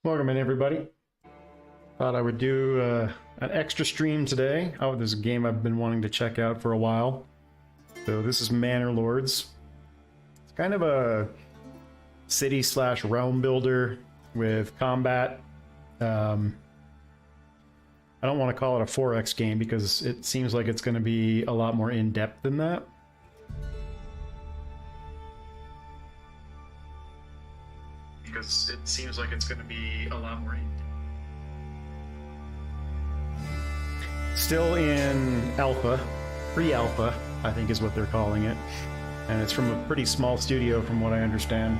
Welcome in, everybody. Thought I would do an extra stream today. Oh, there's a game I've been wanting to check out for a while. So this is Manor Lords. It's kind of a city/realm builder with combat. I don't want to call it a 4X game because it seems like it's going to be a lot more in-depth than that. Because it seems like it's going to be a lot more in-depth. Still in alpha, pre-alpha, I think is what they're calling it. And it's from a pretty small studio from what I understand.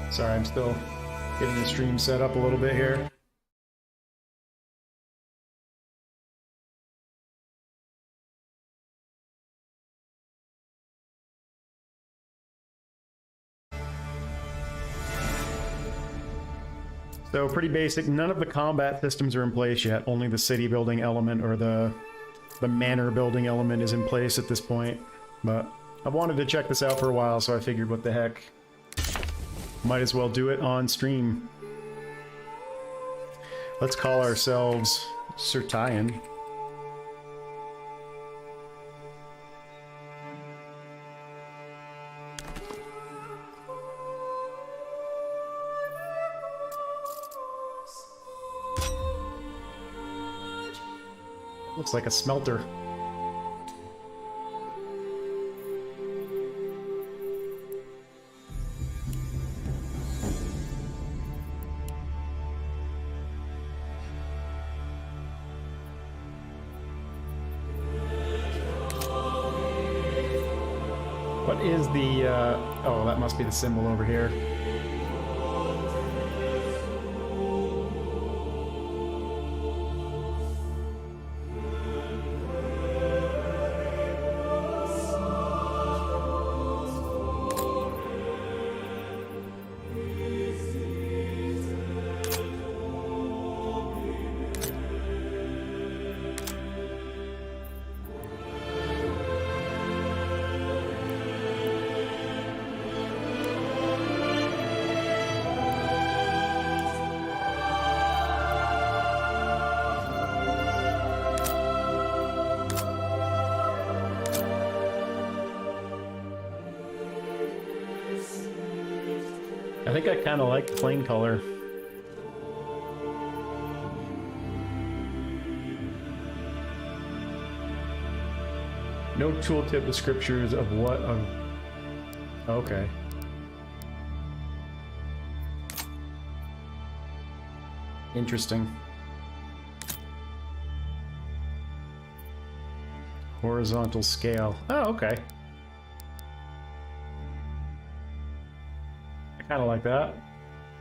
Sorry, I'm still getting the stream set up a little bit here. So pretty basic. None of the combat systems are in place yet. Only the city building element or the manor building element is in place at this point. But I've wanted to check this out for a while, so I figured what the heck. Might as well do it on stream. Let's call ourselves Sertian. Looks like a smelter. What is the, oh, that must be the symbol over here. I think I kind of like the plain color. No tooltip descriptors of what of... Okay. Interesting. Horizontal scale. Oh, okay. Kind of like that.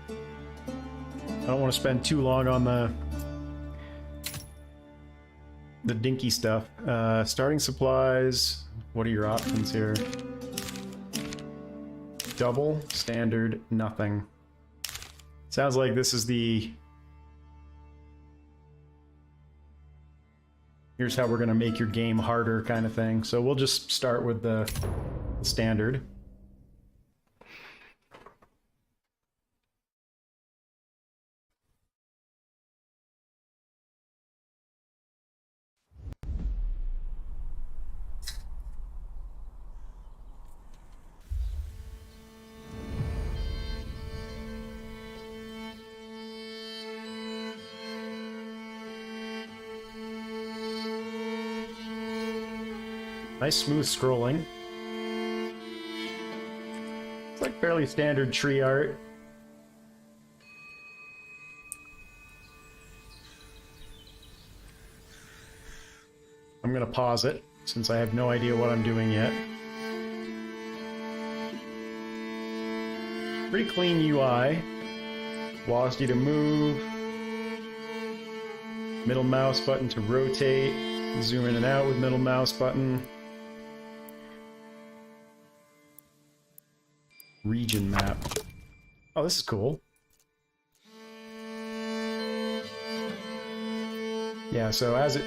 I don't want to spend too long on the dinky stuff. Starting supplies. What are your options here? Double, standard, nothing. Sounds like this is the... Here's how we're going to make your game harder kind of thing. So we'll just start with the standard. Nice smooth scrolling. It's like fairly standard tree art. I'm gonna pause it since I have no idea what I'm doing yet. Pretty clean UI. Velocity to move. Middle mouse button to rotate. Zoom in and out with middle mouse button. Region map. Oh, this is cool. Yeah, so as it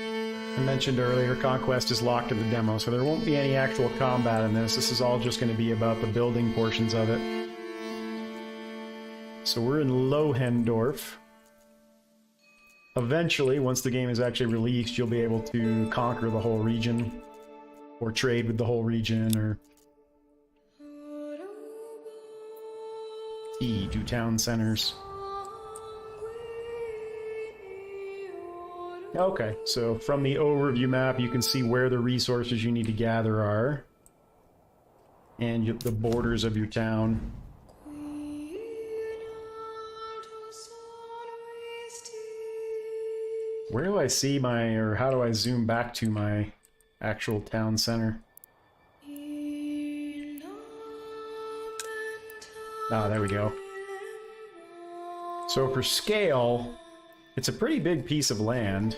I mentioned earlier, Conquest is locked to the demo, so there won't be any actual combat in this. This is all just going to be about the building portions of it. So we're in Lohendorf. Eventually, once the game is actually released, you'll be able to conquer the whole region, or trade with the whole region, or do town centers. Okay, so from the overview map, you can see where the resources you need to gather are, and the borders of your town. Where do I see my, or how do I zoom back to my actual town center? Ah, there we go. So for scale, it's a pretty big piece of land.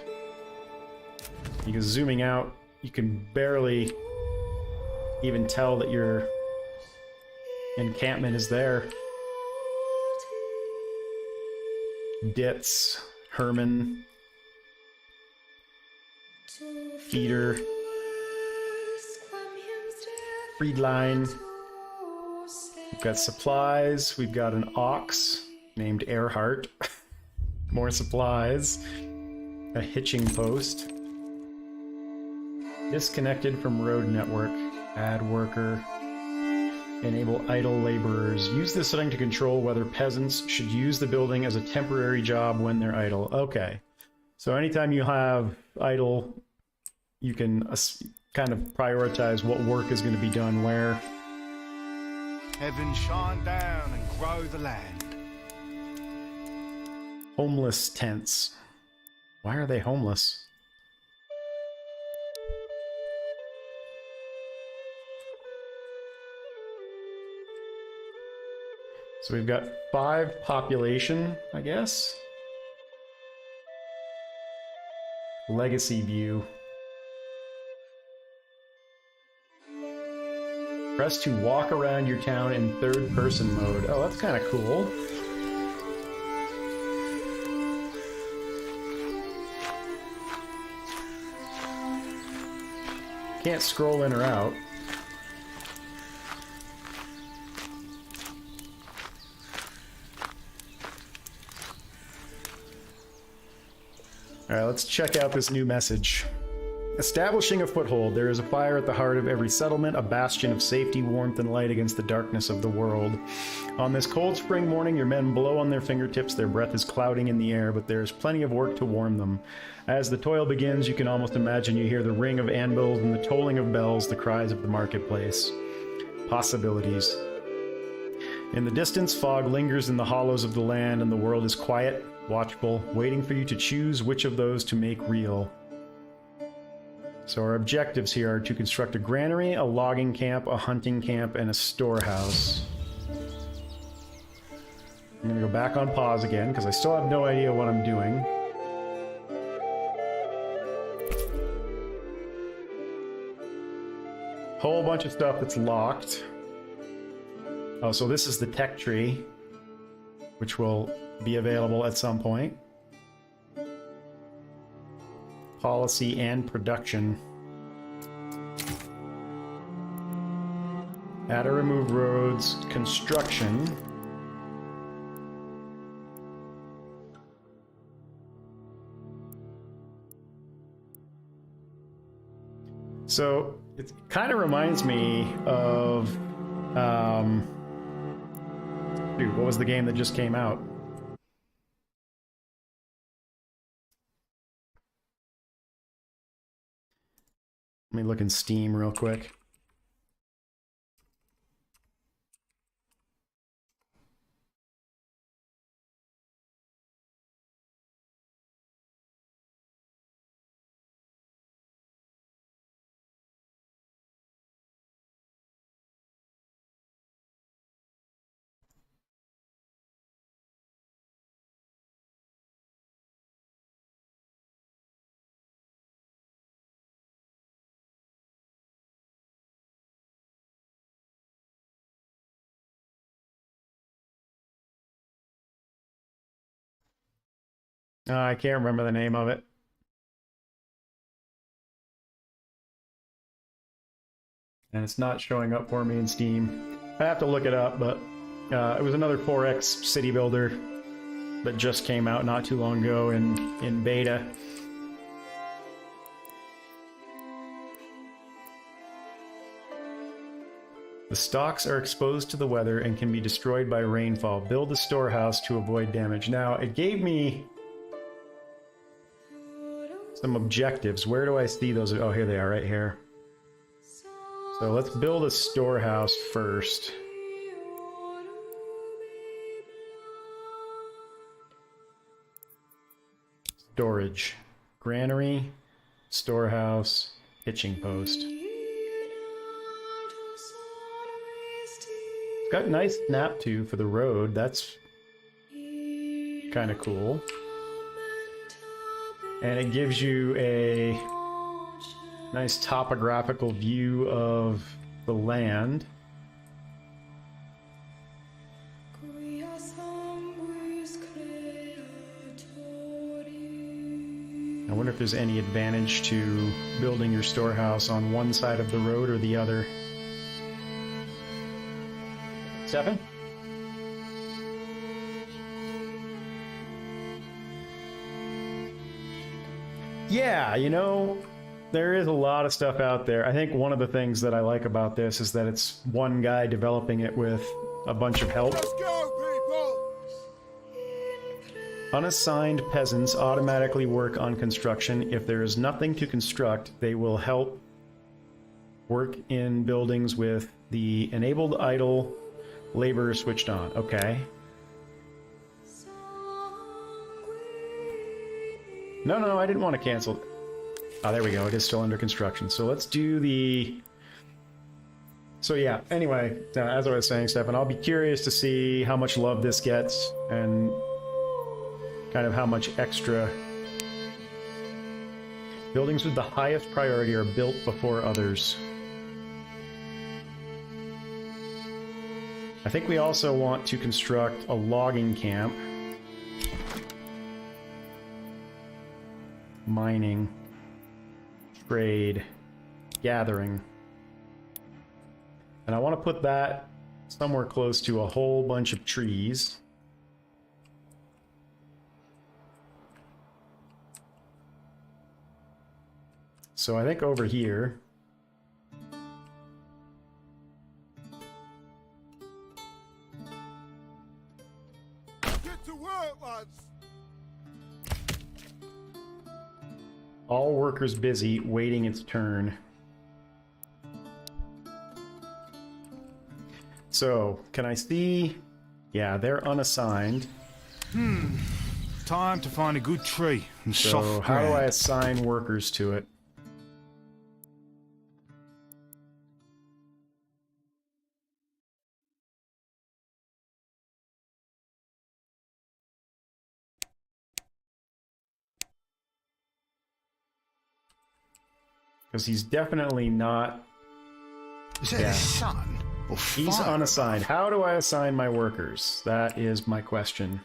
Because zooming out, you can barely even tell that your encampment is there. Ditz, Herman, Peter, Friedline. We've got supplies. We've got an ox named Earhart. More supplies. A hitching post. Disconnected from road network. Add worker. Enable idle laborers. Use this setting to control whether peasants should use the building as a temporary job when they're idle. Okay. So anytime you have idle, you can kind of prioritize what work is going to be done where. Heaven shine down and grow the land. Homeless tents. Why are they homeless? So we've got 5 population, I guess. Legacy view. Press to walk around your town in third-person mode. Oh, that's kind of cool. Can't scroll in or out. Alright, let's check out this new message. Establishing a foothold, there is a fire at the heart of every settlement, a bastion of safety, warmth, and light against the darkness of the world. On this cold spring morning, your men blow on their fingertips, their breath is clouding in the air, but there is plenty of work to warm them. As the toil begins, you can almost imagine you hear the ring of anvils and the tolling of bells, the cries of the marketplace. Possibilities. In the distance, fog lingers in the hollows of the land, and the world is quiet, watchful, waiting for you to choose which of those to make real. So our objectives here are to construct a granary, a logging camp, a hunting camp, and a storehouse. I'm going to go back on pause again, because I still have no idea what I'm doing. Whole bunch of stuff that's locked. Oh, so this is the tech tree, which will be available at some point. Policy and production. Add or remove roads. Construction. So it kind of reminds me of dude, what was the game that just came out? Let me look in Steam real quick. I can't remember the name of it. and it's not showing up for me in Steam. I have to look it up, but it was another 4X city builder that just came out not too long ago in beta. The stalks are exposed to the weather and can be destroyed by rainfall. Build a storehouse to avoid damage. Now, it gave me some objectives. Where do I see those? Oh, here they are, right here. So let's build a storehouse first. Storage. Granary, storehouse, hitching post. It's got nice snap to for the road. That's kind of cool. And it gives you a nice topographical view of the land. I wonder if there's any advantage to building your storehouse on one side of the road or the other. 7? Yeah, you know, there is a lot of stuff out there. I think one of the things that I like about this is that it's one guy developing it with a bunch of help. Let's go, people! Unassigned peasants automatically work on construction. If there is nothing to construct, they will help work in buildings with the enabled idle labor switched on. Okay. No, I didn't want to cancel. Oh, there we go. It is still under construction. So let's do the... So yeah, anyway, as I was saying, Stefan, I'll be curious to see how much love this gets and kind of how much extra... Buildings with the highest priority are built before others. I think we also want to construct a logging camp. Mining. Trade. Gathering. And I want to put that somewhere close to a whole bunch of trees. So I think over here... Get to work, lads! All workers busy, waiting its turn. So, can I see... Yeah, they're unassigned. Time to find a good tree and So, soft how do I ground. assign workers to it? Because he's definitely not... Is that Yeah. the sun? Or He's fire? unassigned. How do I assign my workers? That is my question.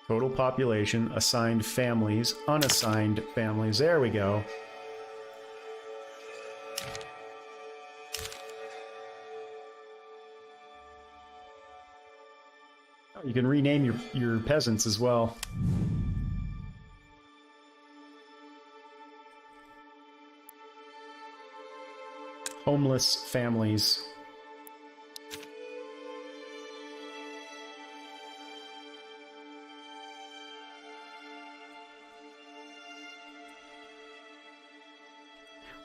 Total population, assigned families, unassigned families. There we go. Oh, you can rename your peasants as well. Homeless families.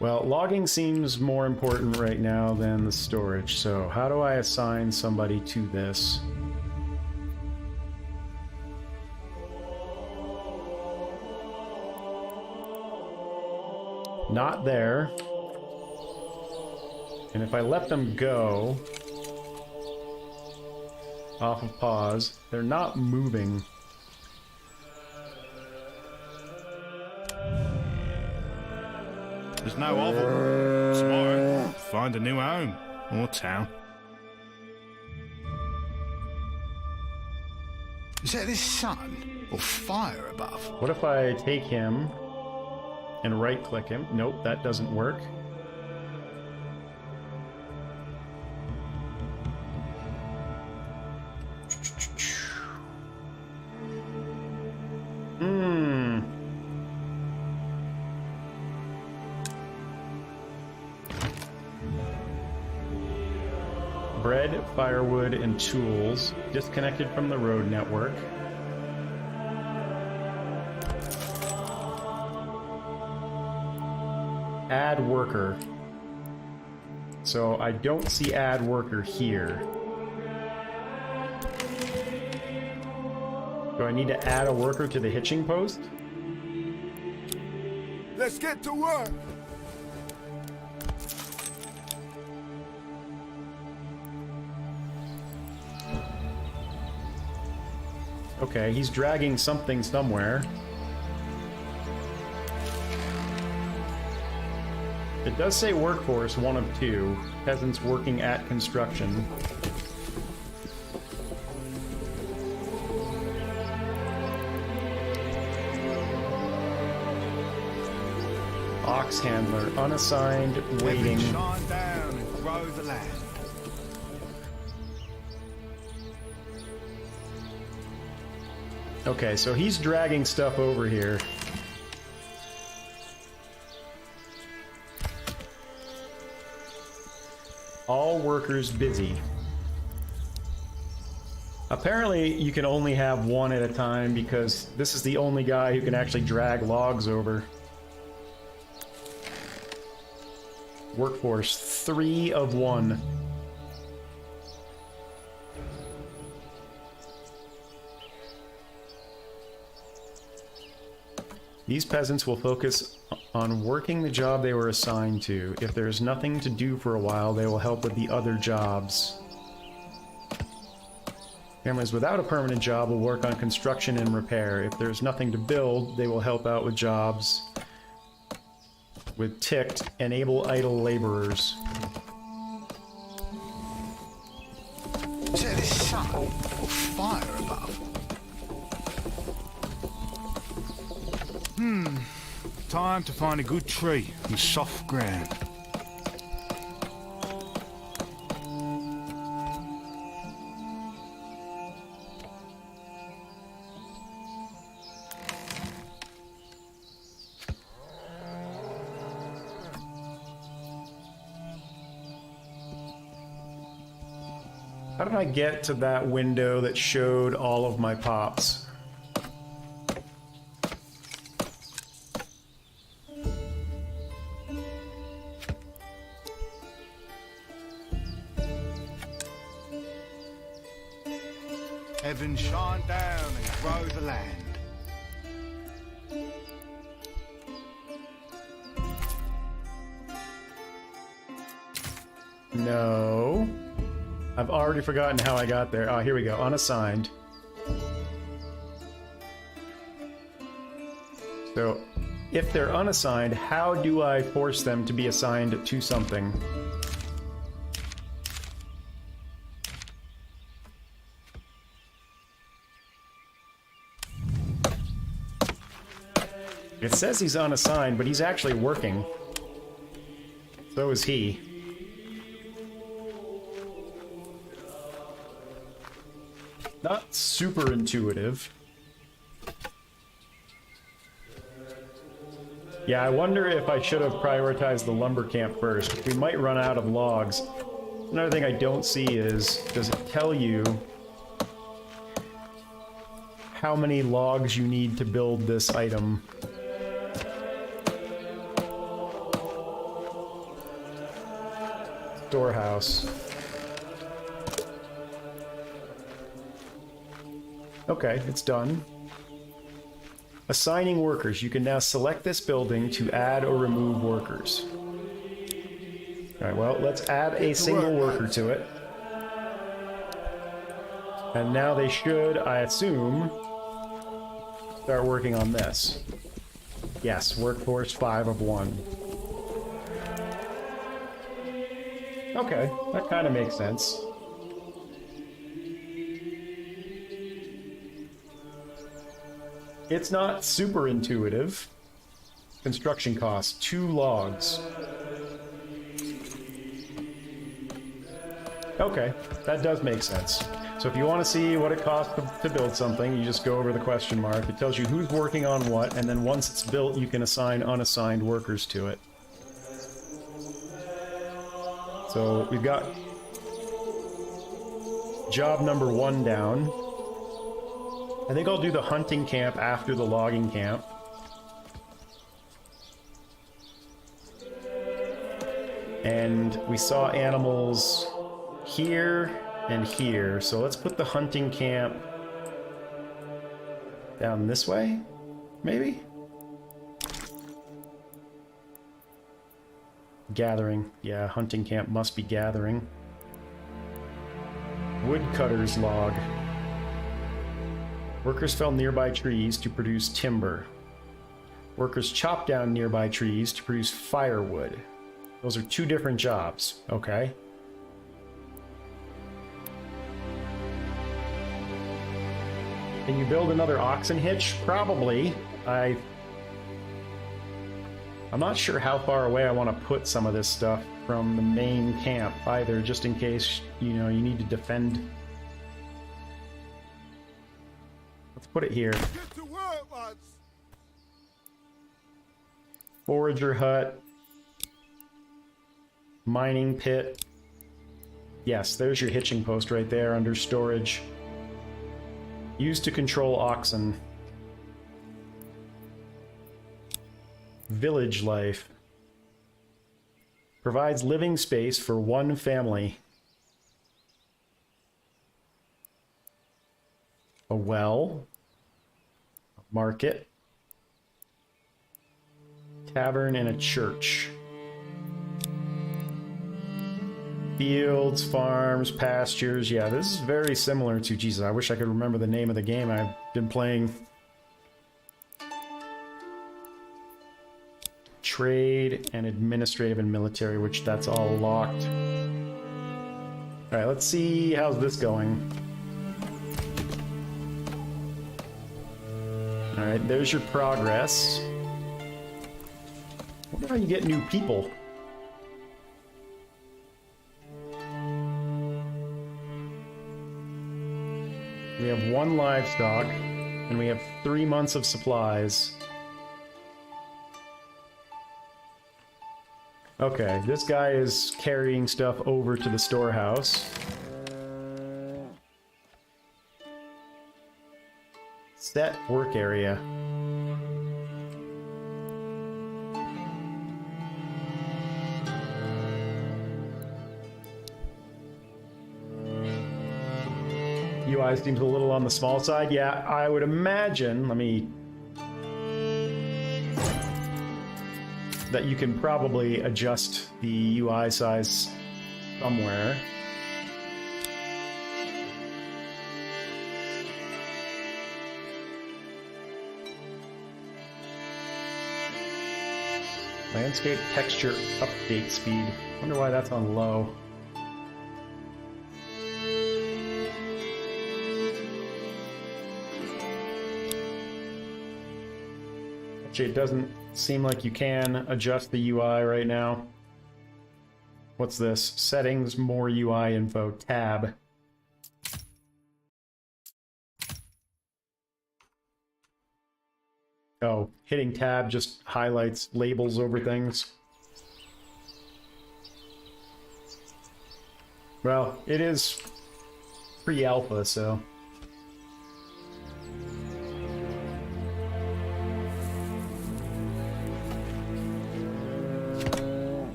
Well, logging seems more important right now than the storage, so how do I assign somebody to this? Not there. And if I let them go off of pause, they're not moving. There's no oval. Tomorrow, find a new home or town. Is that the sun or fire above? What if I take him and right-click him? Nope, that doesn't work. Hmm. Bread, firewood, and tools disconnected from the road network. Add worker. So I don't see add worker here. Do I need to add a worker to the hitching post? Let's get to work. Okay, he's dragging something somewhere. It does say workforce, 1 of 2. Peasants working at construction. Ox handler, unassigned, waiting. Heaven shine down and grow the land. Okay, so he's dragging stuff over here. All workers busy. Apparently, you can only have one at a time because this is the only guy who can actually drag logs over. Workforce, 3 of 1. These peasants will focus on working the job they were assigned to. If there is nothing to do for a while, they will help with the other jobs. Families without a permanent job will work on construction and repair. If there's nothing to build, they will help out with jobs. With ticked, enable idle laborers. Set this sun or fire above. Time to find a good tree with soft ground. How did I get to that window that showed all of my pops? Heaven shine down and grow the land. No. I've already forgotten how I got there. Oh, here we go. Unassigned. So, if they're unassigned, how do I force them to be assigned to something? It says he's unassigned, but he's actually working. So is he. Not super intuitive. Yeah, I wonder if I should have prioritized the lumber camp first. We might run out of logs. Another thing I don't see is, does it tell you how many logs you need to build this item? Storehouse. Okay, it's done. Assigning workers. You can now select this building to add or remove workers. Alright, well, let's add a single worker to it. And now they should, I assume, start working on this. Yes, workforce 5 of 1. Okay, that kind of makes sense. It's not super intuitive. Construction costs, 2 logs. Okay, that does make sense. So if you want to see what it costs to build something, you just go over the question mark. It tells you who's working on what, and then once it's built, you can assign unassigned workers to it. So we've got job number 1 down. I think I'll do the hunting camp after the logging camp. And we saw animals here and here, so let's put the hunting camp down this way, maybe? Gathering. Yeah, hunting camp must be gathering. Woodcutter's log. Workers fell nearby trees to produce timber. Workers chopped down nearby trees to produce firewood. Those are 2 different jobs. Okay. Can you build another oxen hitch? Probably. I'm not sure how far away I want to put some of this stuff from the main camp either, just in case, you know, you need to defend. Let's put it here. Get to work, lads! Forager hut. Mining pit. Yes, there's your hitching post right there under storage. Used to control oxen. Village life. Provides living space for 1 family. A well. A market. Tavern and a church. Fields, farms, pastures. Yeah, this is very similar to... Jesus, I wish I could remember the name of the game I've been playing. Trade and administrative and military, which that's all locked. Alright, let's see how's this going. Alright, there's your progress. I wonder how you get new people. We have 1 livestock, and we have 3 months of supplies. Okay, this guy is carrying stuff over to the storehouse. Set work area. UI seems a little on the small side. Yeah, I would imagine, that you can probably adjust the UI size somewhere. Landscape texture update speed. Wonder why that's on low. Actually, it doesn't seem like you can adjust the UI right now. What's this? Settings, more UI info, tab. Oh, hitting tab just highlights labels over things. Well, it is pre-alpha, so...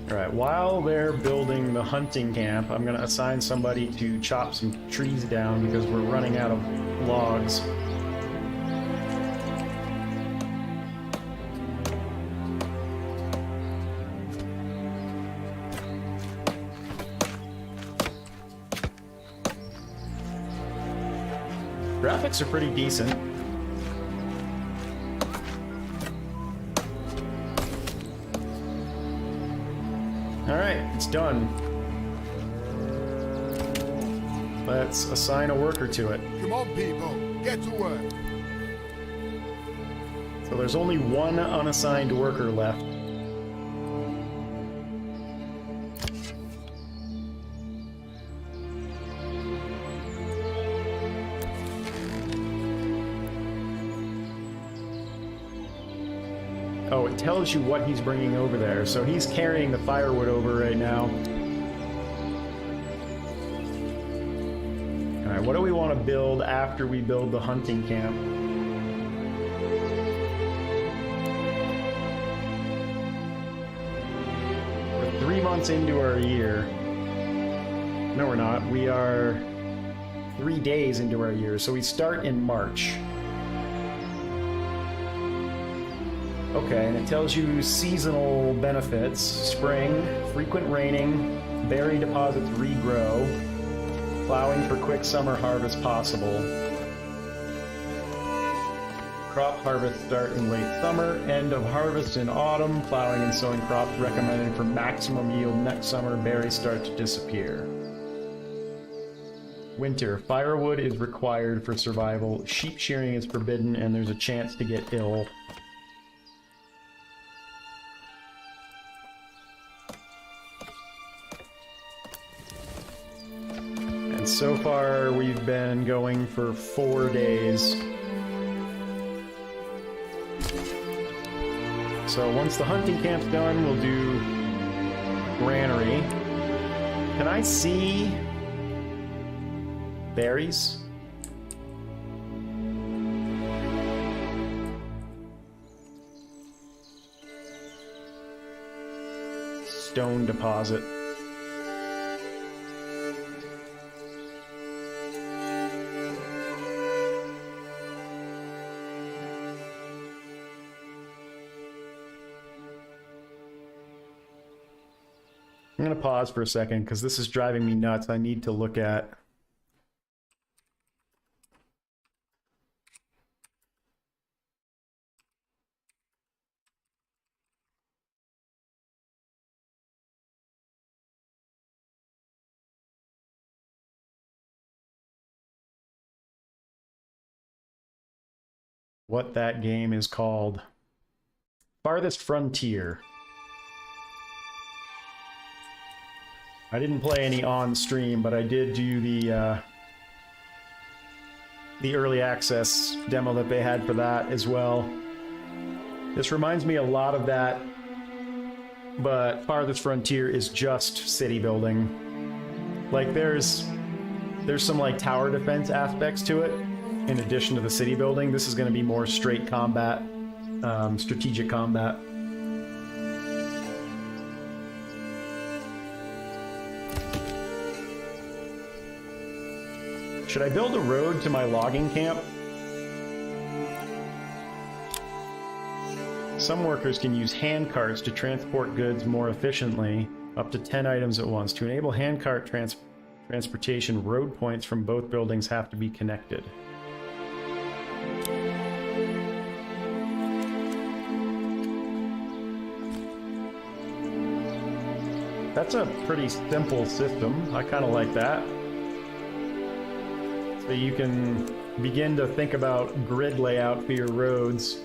Alright, while they're building the hunting camp, I'm going to assign somebody to chop some trees down because we're running out of logs. Graphics are pretty decent. Alright, it's done. Let's assign a worker to it. Come on, people, get to work. So there's only one unassigned worker left. Oh, it tells you what he's bringing over there. So he's carrying the firewood over right now. Alright, what do we want to build after we build the hunting camp? We're 3 months into our year. No, we're not. We are 3 days into our year. So we start in March. Okay, and it tells you seasonal benefits. Spring, frequent raining, berry deposits regrow, plowing for quick summer harvest possible. Crop harvest start in late summer, end of harvest in autumn, plowing and sowing crops recommended for maximum yield next summer, berries start to disappear. Winter, firewood is required for survival, sheep shearing is forbidden, and there's a chance to get ill. So far, we've been going for 4 days. So once the hunting camp's done, we'll do granary. Can I see berries? Stone deposit. I'm going to pause for a second because this is driving me nuts. I need to look at what that game is called. Farthest Frontier. I didn't play any on stream, but I did do the early access demo that they had for that as well. This reminds me a lot of that, but Farthest Frontier is just city building. Like there's some like tower defense aspects to it in addition to the city building. This is going to be more straight combat, strategic combat. Should I build a road to my logging camp? Some workers can use hand carts to transport goods more efficiently, up to 10 items at once. To enable handcart transportation, road points from both buildings have to be connected. That's a pretty simple system. I kind of like that. So you can begin to think about grid layout for your roads.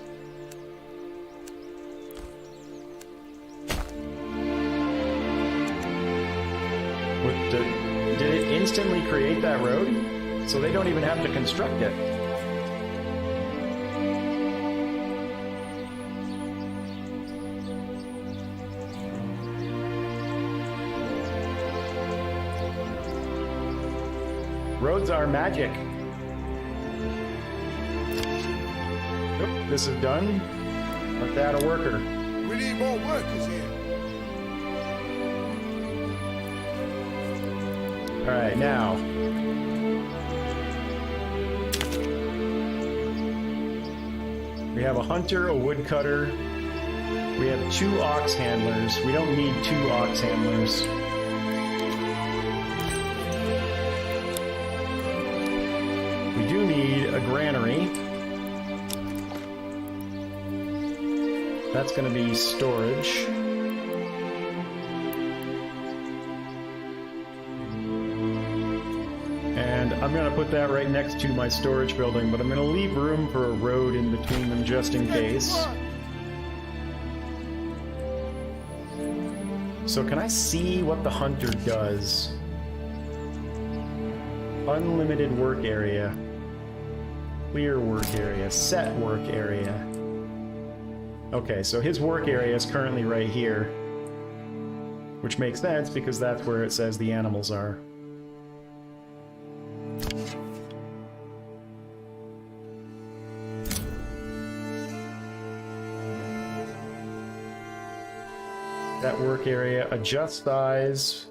Did it instantly create that road? So they don't even have to construct it. Roads are magic. Oop, this is done. Let's add a worker. We need more workers here. Alright, now. We have a hunter, a woodcutter. We have 2 ox handlers. We don't need 2 ox handlers. We do need a granary. That's going to be storage. And I'm gonna put that right next to my storage building, but I'm gonna leave room for a road in between them just in case. So can I see what the hunter does? Unlimited work area. Clear work area. Set work area. Okay, so his work area is currently right here. Which makes sense because that's where it says the animals are. That work area, adjust size.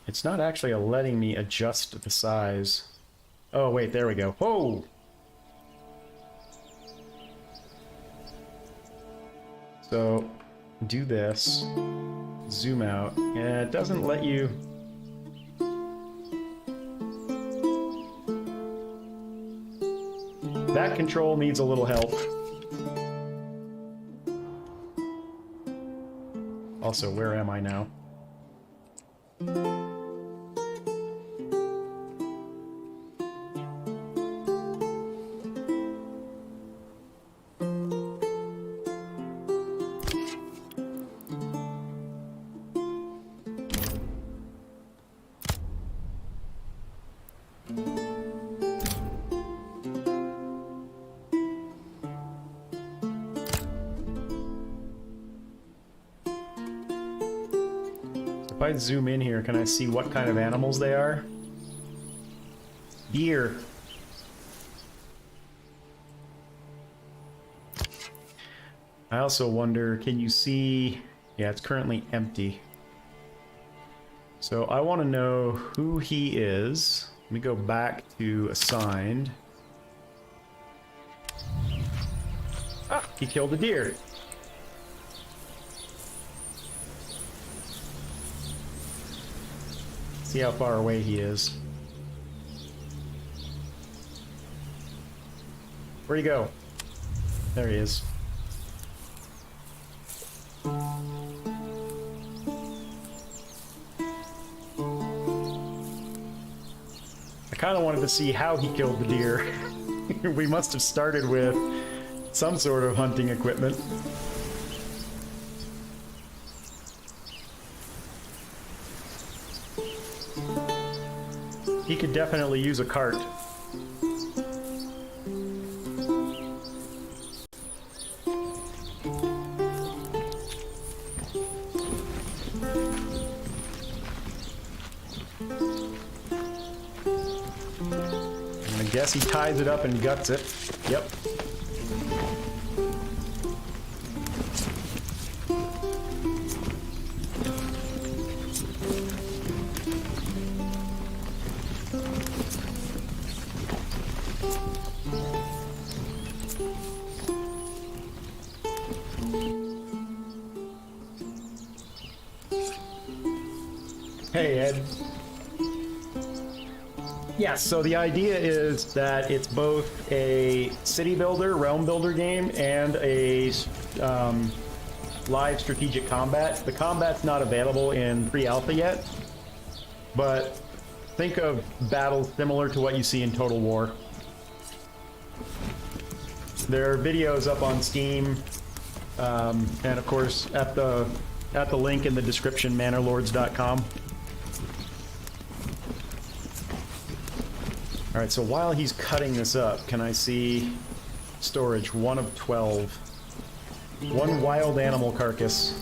It's not actually letting me adjust the size. Oh, wait, there we go. Whoa! So, do this. Zoom out. And it doesn't let you... That control needs a little help. Also, where am I now? If I zoom in here, can I see what kind of animals they are? Deer. I also wonder, can you see... Yeah, it's currently empty. So I want to know who he is. Let me go back to assigned. Ah, he killed a deer. See how far away he is. Where'd he go? There he is. I kind of wanted to see how he killed the deer. We must have started with some sort of hunting equipment. He could definitely use a cart. I guess he ties it up and guts it. Yep. Hey, Ed. Yes, so the idea is that it's both a city builder, realm builder game, and a live strategic combat. The combat's not available in pre-alpha yet, but think of battles similar to what you see in Total War. There are videos up on Steam, and of course at the link in the description, manorlords.com. Alright, so while he's cutting this up, can I see storage? 1 of 12. 1 wild animal carcass.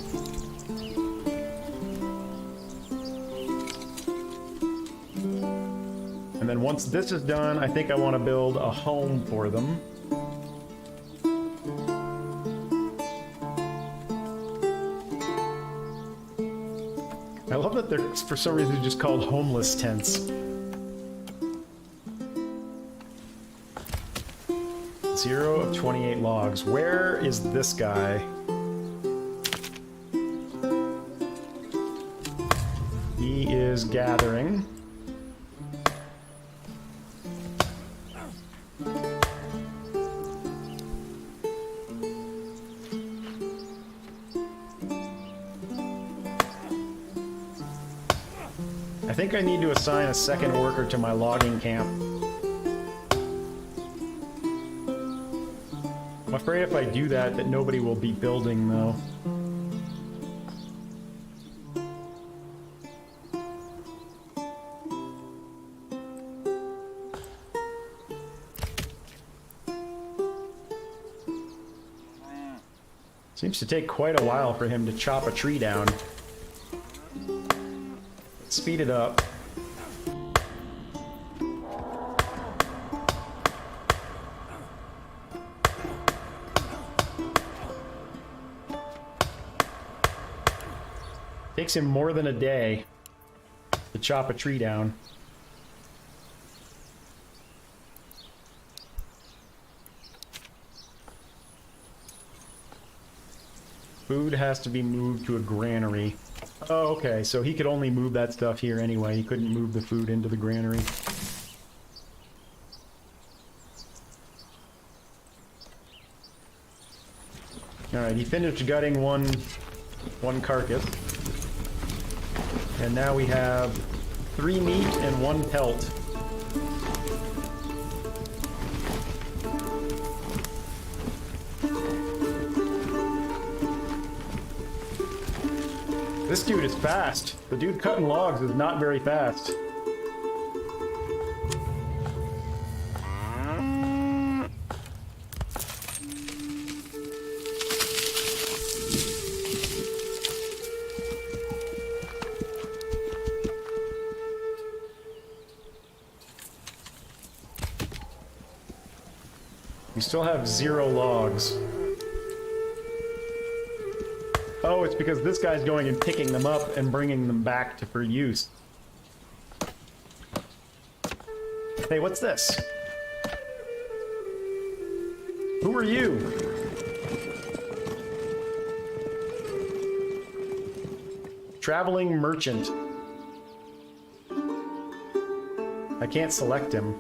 And then once this is done, I think I want to build a home for them. I love that they're, for some reason, just called homeless tents. 0 of 28 logs. Where is this guy? He is gathering. I think I need to assign a second worker to my logging camp. I'm afraid if I do that, nobody will be building, though. Seems to take quite a while for him to chop a tree down. Let's speed it up. Takes him more than a day to chop a tree down. Food has to be moved to a granary. Oh, okay, so he could only move that stuff here anyway. He couldn't move the food into the granary. Alright, he finished gutting one carcass. And now we have 3 meat and 1 pelt. This dude is fast. The dude cutting logs is not very fast. We still have 0 logs. Oh, it's because this guy's going and picking them up and bringing them back for use. Hey, what's this? Who are you? Traveling merchant. I can't select him.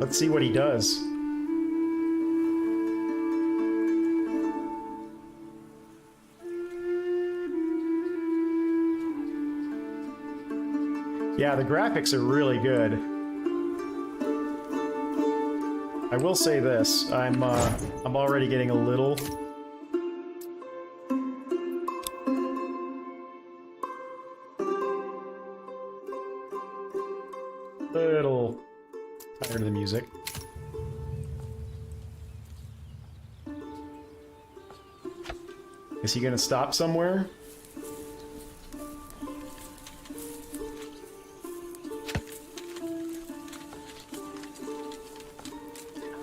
Let's see what he does. Yeah, the graphics are really good. I will say this, I'm already getting a little tired of the music. Is he gonna stop somewhere?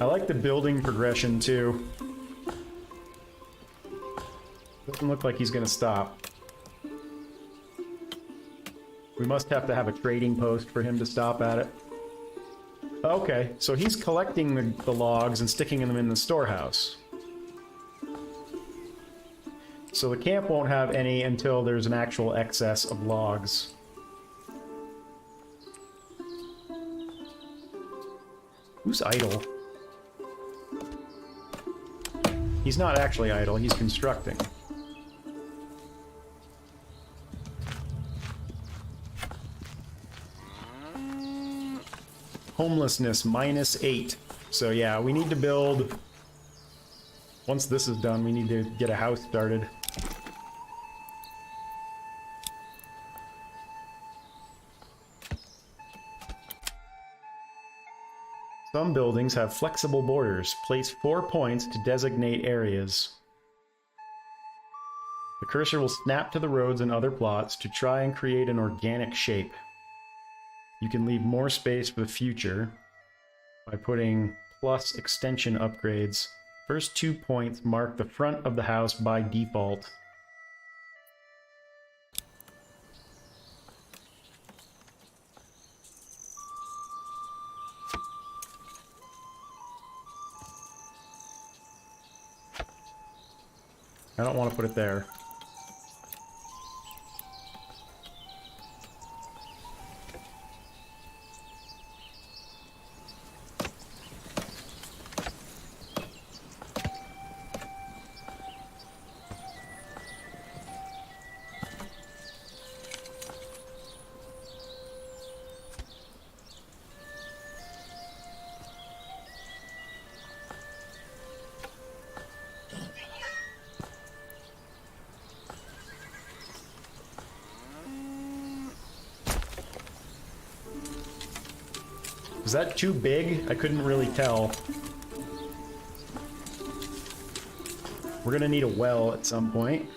I like the building progression, too. Doesn't look like he's gonna stop. We must have to have a trading post for him to stop at it. Okay, so he's collecting the logs and sticking them in the storehouse. So the camp won't have any until there's an actual excess of logs. Who's idle? He's not actually idle, he's constructing. Homelessness, -8. So yeah, we need to build... Once this is done, we need to get a house started. Some buildings have flexible borders. Place 4 points to designate areas. The cursor will snap to the roads and other plots to try and create an organic shape. You can leave more space for the future by putting plus extension upgrades. First 2 points mark the front of the house by default. I don't want to put it there. Was that too big? I couldn't really tell. We're gonna need a well at some point.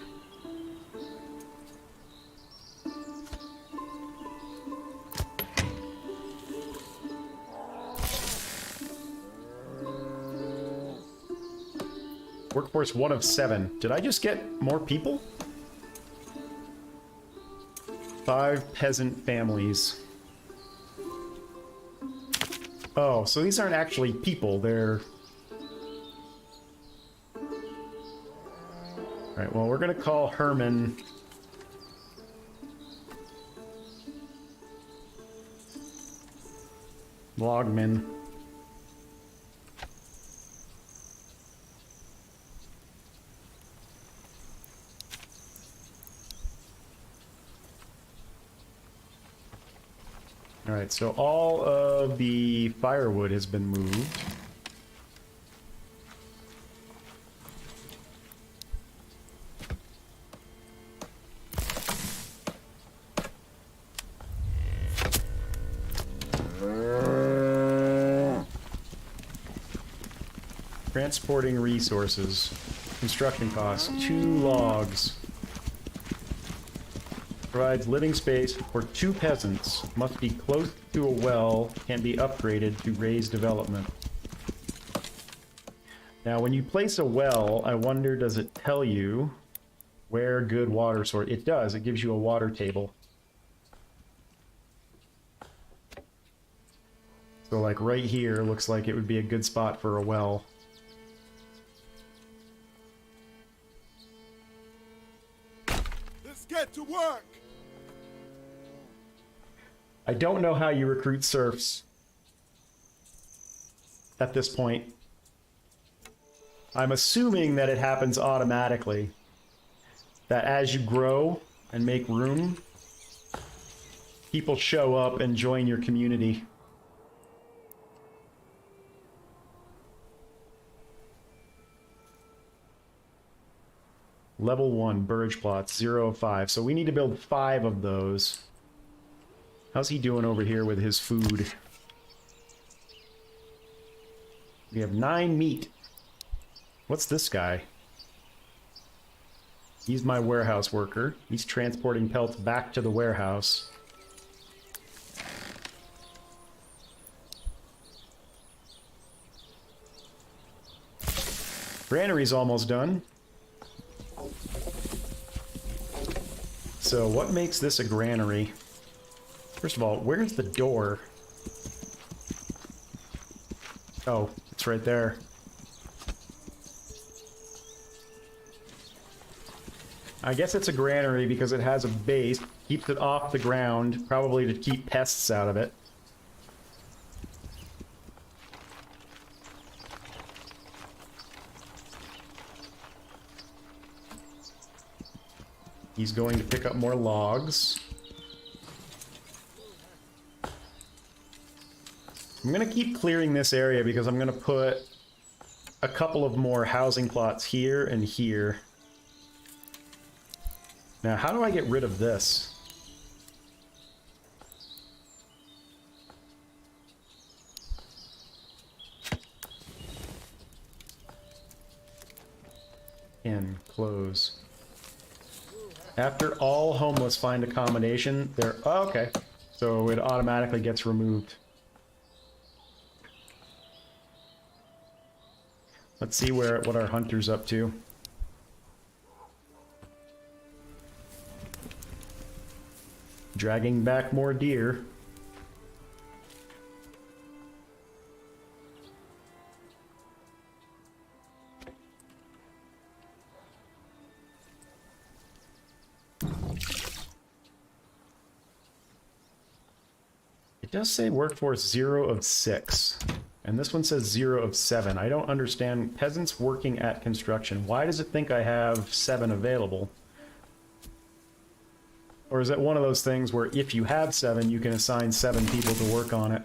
Workforce 1 of 7. Did I just get more people? 5 peasant families. Oh, so these aren't actually people, they're... Alright, well, we're gonna call Herman... Logman. Alright, so all of the firewood has been moved. Transporting resources. Construction costs. 2 logs. Provides living space for 2 peasants. Must be close to a well. Can be upgraded to raise development. Now, when you place a well, I wonder, does it tell you where good water source? It does. It gives you a water table. So, like, right here looks like it would be a good spot for a well. Let's get to work! I don't know how you recruit serfs at this point. I'm assuming that it happens automatically. That as you grow and make room, people show up and join your community. Level 1, Burge plots, 0 of 5. So we need to build 5 of those. How's he doing over here with his food? We have 9 meat. What's this guy? He's my warehouse worker. He's transporting pelts back to the warehouse. Granary's almost done. So what makes this a granary? First of all, where's the door? Oh, it's right there. I guess it's a granary because it has a base, keeps it off the ground, probably to keep pests out of it. He's going to pick up more logs. I'm going to keep clearing this area because I'm going to put a couple of more housing plots here and here. Now, how do I get rid of this? In, close. After all homeless find accommodation, they're... Oh, okay. So it automatically gets removed. Let's see what our hunter's up to. Dragging back more deer. It does say workforce 0 of 6. And this one says 0 of 7. I don't understand. Peasants working at construction. Why does it think I have 7 available? Or is it one of those things where if you have 7, you can assign 7 people to work on it?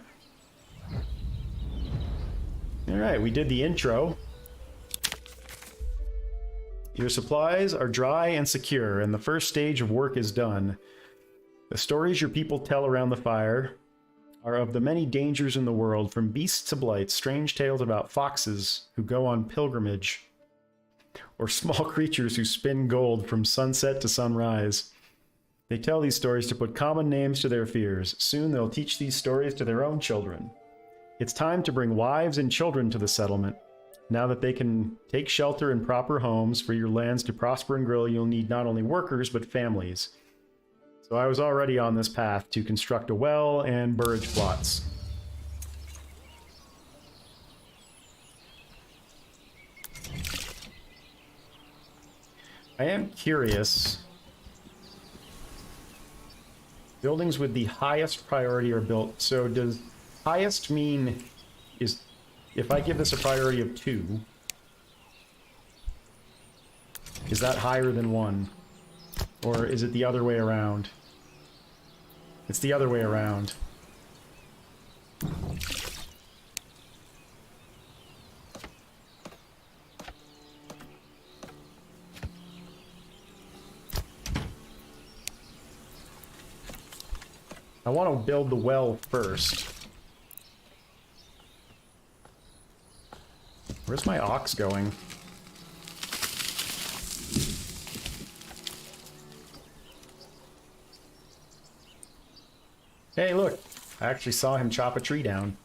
Alright, we did the intro. Your supplies are dry and secure, and the first stage of work is done. The stories your people tell around the fire are of the many dangers in the world, from beasts to blights, strange tales about foxes who go on pilgrimage, or small creatures who spin gold from sunset to sunrise. They tell these stories to put common names to their fears. Soon they'll teach these stories to their own children. It's time to bring wives and children to the settlement. Now that they can take shelter in proper homes, for your lands to prosper and grow, you'll need not only workers, but families. So I was already on this path to construct a well and burridge plots. I am curious. Buildings with the highest priority are built. So does highest mean is if I give this a priority of 2, is that higher than 1? Or is it the other way around? It's the other way around. I want to build the well first. Where's my ox going? Hey, look! I actually saw him chop a tree down.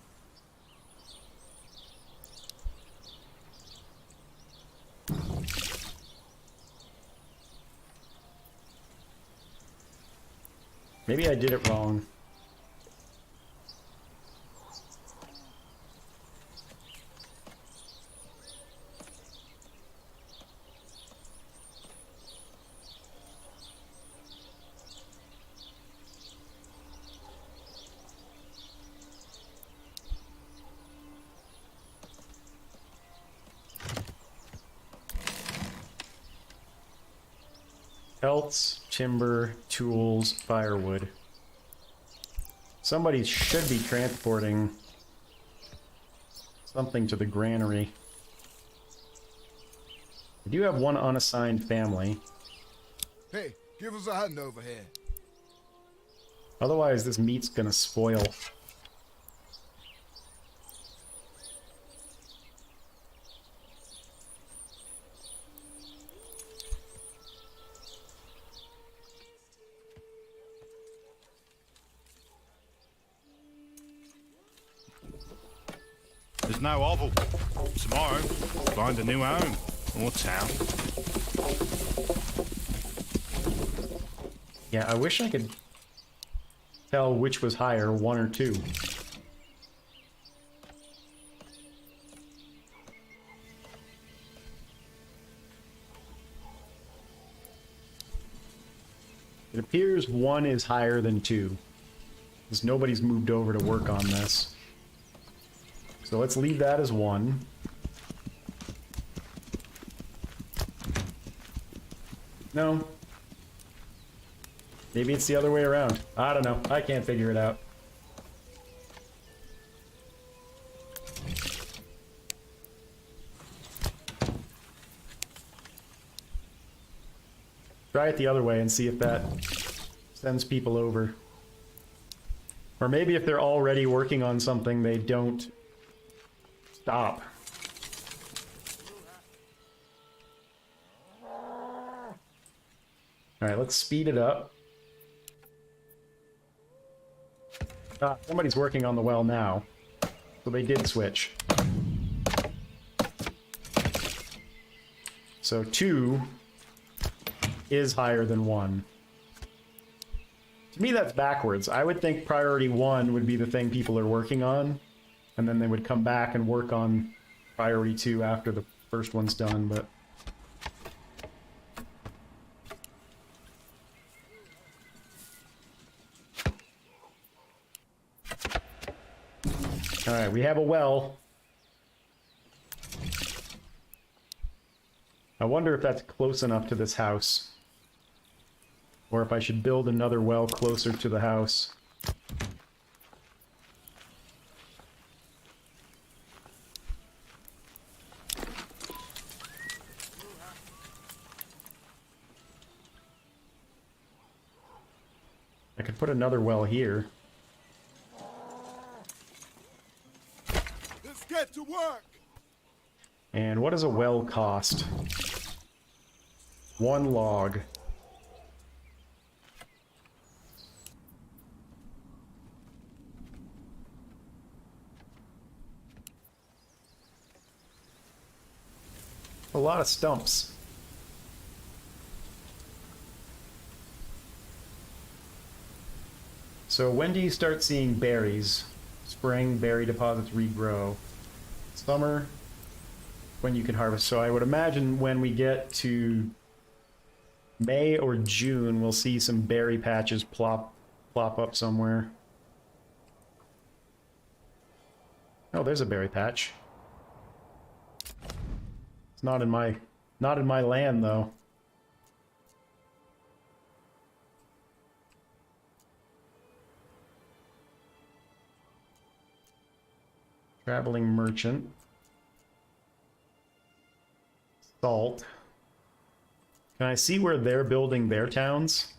Maybe I did it wrong. Pelts, timber, tools, firewood. Somebody should be transporting something to the granary. I do have one unassigned family. Hey, give us a hand over here. Otherwise, this meat's gonna spoil. There's no hovel. Tomorrow, find a new home or town. Yeah, I wish I could tell which was higher, 1 or 2. It appears 1 is higher than 2, because nobody's moved over to work on this. So let's leave that as 1. No. Maybe it's the other way around. I don't know. I can't figure it out. Try it the other way and see if that sends people over. Or maybe if they're already working on something, they don't stop. Alright, let's speed it up. Ah, somebody's working on the well now. So they did switch. So 2 is higher than 1. To me, that's backwards. I would think priority 1 would be the thing people are working on, and then they would come back and work on priority 2 after the first one's done, but... Alright, we have a well. I wonder if that's close enough to this house. Or if I should build another well closer to the house. I could put another well here. Get to work! And what does a well cost? 1 log. A lot of stumps. So when do you start seeing berries? Spring, berry deposits regrow. Summer, when you can harvest. So I would imagine when we get to May or June, we'll see some berry patches plop up somewhere. Oh, there's a berry patch. It's not in my land though. Traveling merchant. Salt. Can I see where they're building their towns?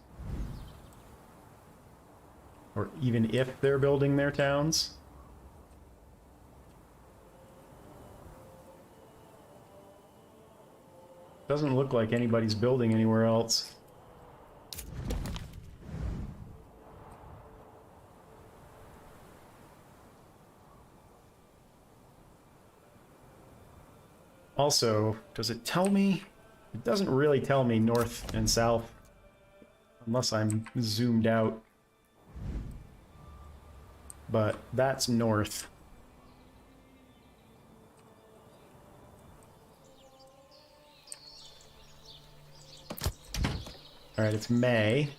Or even if they're building their towns? Doesn't look like anybody's building anywhere else. Also, does it tell me? It doesn't really tell me north and south, unless I'm zoomed out. But that's north. Alright, it's May.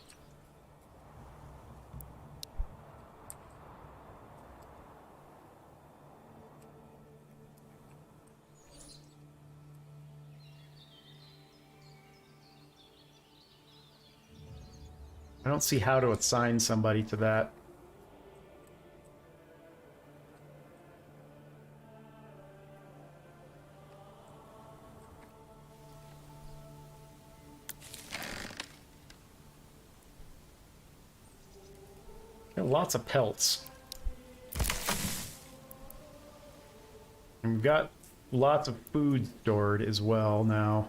I don't see how to assign somebody to that. Got lots of pelts. And we've got lots of food stored as well now.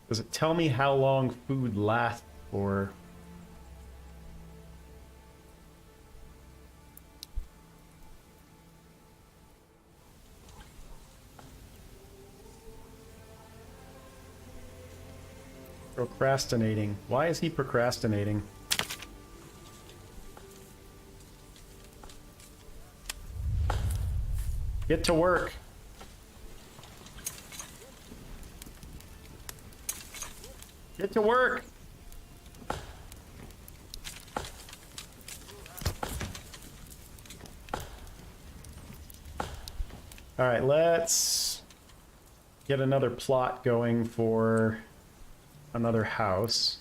Does it tell me how long food lasts for? Procrastinating. Why is he procrastinating? Get to work. Get to work. All right, let's get another plot going for another house.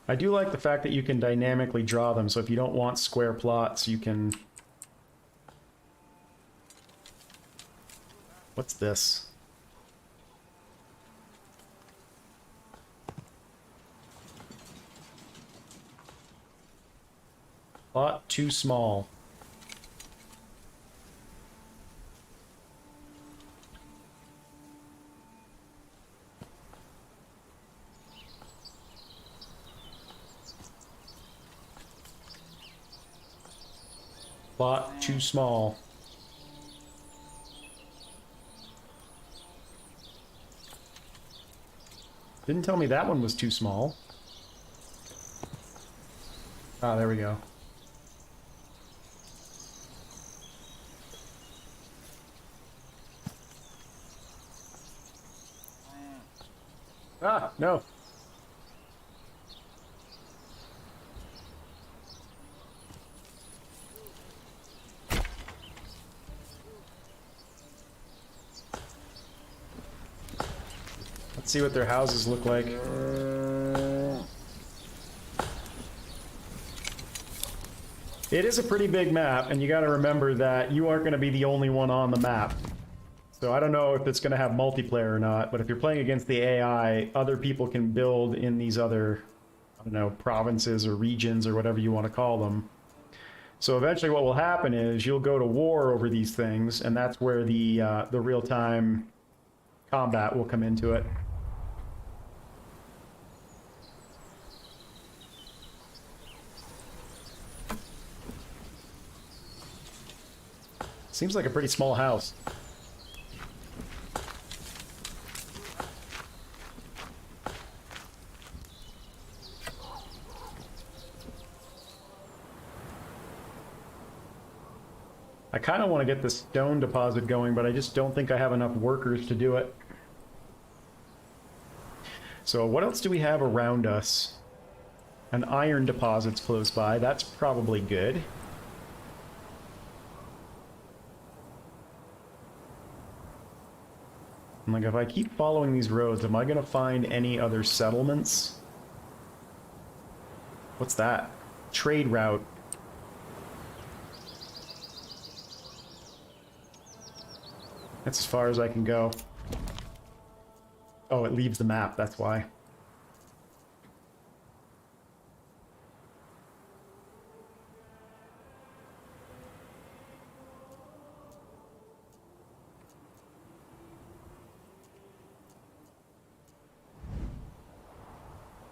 I do like the fact that you can dynamically draw them, so if you don't want square plots, you can... What's this? Plot too small. Plot too small. Didn't tell me that one was too small. Ah, there we go. Ah, no. Let's see what their houses look like. It is a pretty big map, and you gotta remember that you aren't gonna be the only one on the map. So I don't know if it's gonna have multiplayer or not, but if you're playing against the AI, other people can build in these other, I don't know, provinces or regions or whatever you want to call them. So eventually what will happen is you'll go to war over these things, and that's where the real-time combat will come into it. Seems like a pretty small house. I kind of want to get the stone deposit going, but I just don't think I have enough workers to do it. So what else do we have around us? An iron deposit's close by. That's probably good. And like, if I keep following these roads, am I going to find any other settlements? What's that? Trade route. That's as far as I can go. Oh, it leaves the map, that's why.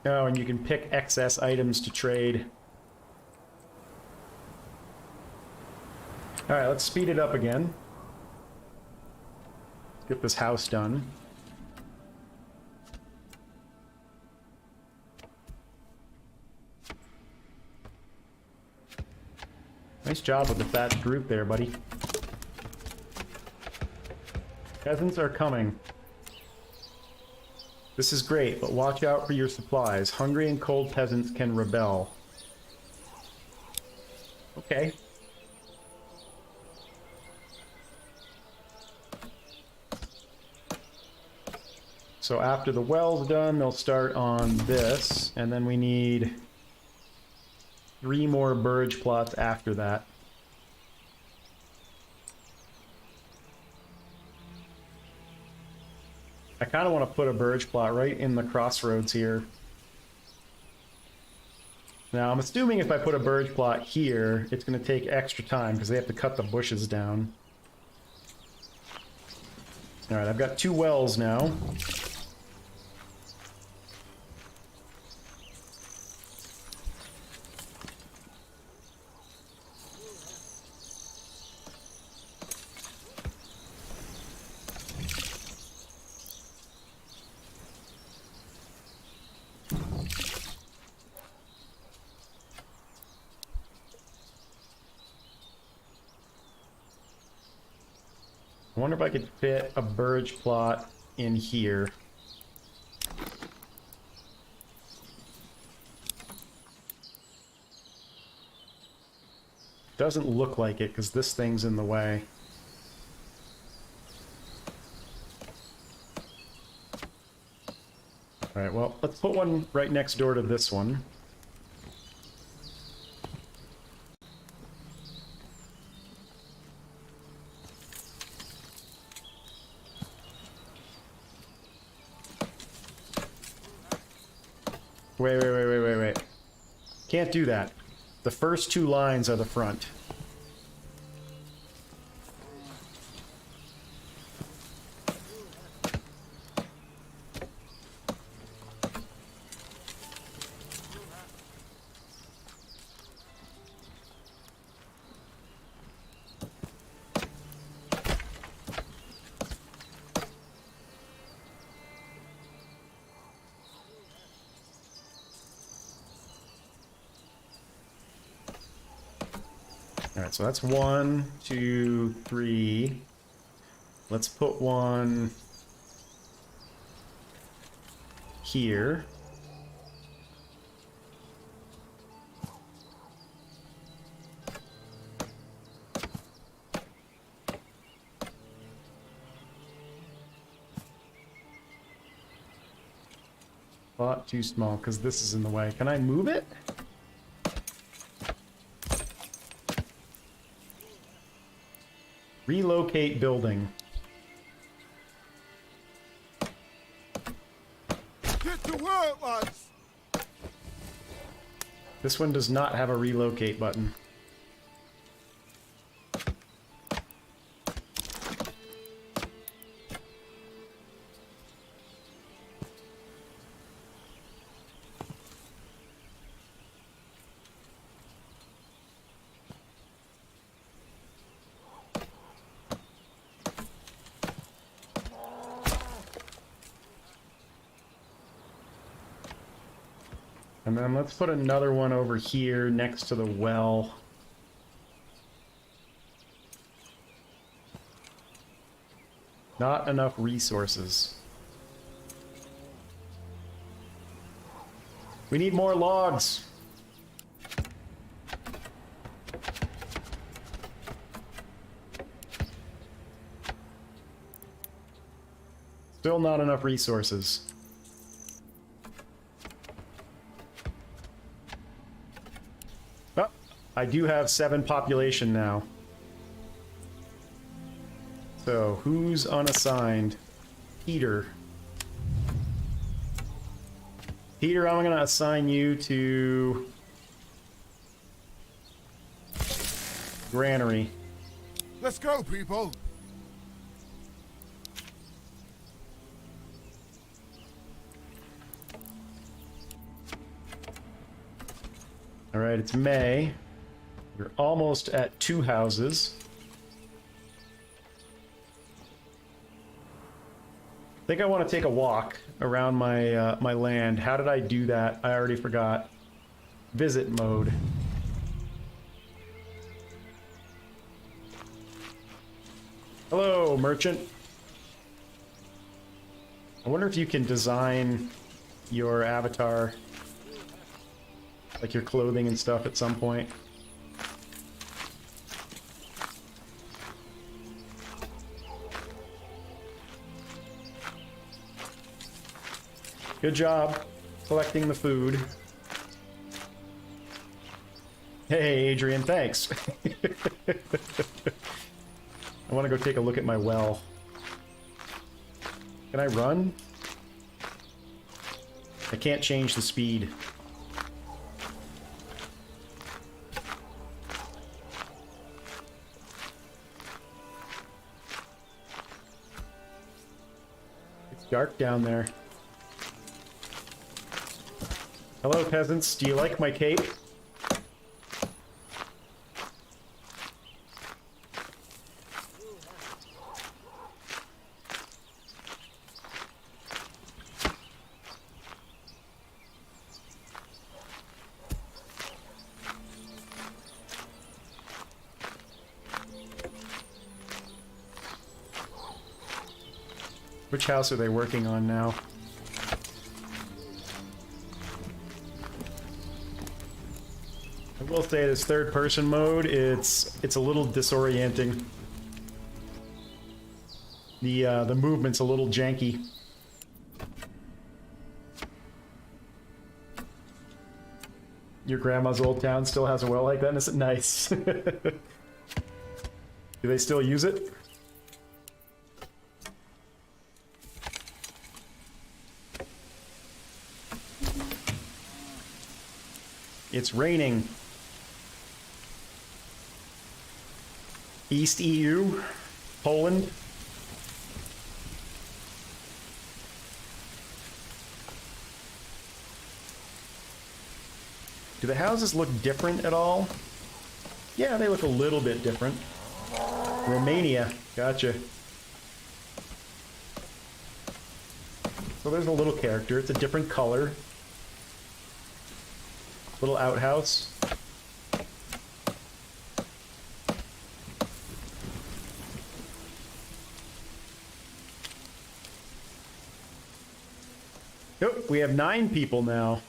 Oh, and you can pick excess items to trade. Alright, let's speed it up again. Get this house done. Nice job with the thatched roof there, buddy. Peasants are coming. This is great, but watch out for your supplies. Hungry and cold peasants can rebel. Okay. So after the well's done, they'll start on this, and then we need 3 more burge plots after that. I kind of want to put a burge plot right in the crossroads here. Now, I'm assuming if I put a burge plot here, it's going to take extra time because they have to cut the bushes down. Alright, I've got 2 wells now. I wonder if I could fit a burge plot in here. Doesn't look like it because this thing's in the way. Alright, well, let's put one right next door to this one. Wait. Can't do that. The first 2 lines are the front. Alright, so that's 1, 2, 3. Let's put one here. spot too small because this is in the way. Can I move it? Relocate building. Get to work, lads! This one does not have a relocate button. And then let's put another one over here next to the well. Not enough resources. We need more logs. Still not enough resources. Oh, I do have 7 population now. So, who's unassigned? Peter. Peter, I'm going to assign you to Granary. Let's go, people! Alright, it's May. We're almost at 2 houses. I think I want to take a walk around my my land. How did I do that? I already forgot. Visit mode. Hello, merchant. I wonder if you can design your avatar, like your clothing and stuff, at some point. Good job collecting the food. Hey, Adrian, thanks. I want to go take a look at my well. Can I run? I can't change the speed. It's dark down there. Hello, peasants. Do you like my cape? Which house are they working on now? I will say this third-person mode, it's a little disorienting. The movement's a little janky. Your grandma's old town still has a well like that? Isn't it nice? Do they still use it? It's raining. East EU, Poland. Do the houses look different at all? Yeah, they look a little bit different. Romania, gotcha. So there's a little character. It's a different color. Little outhouse. Oh, we have 9 people now.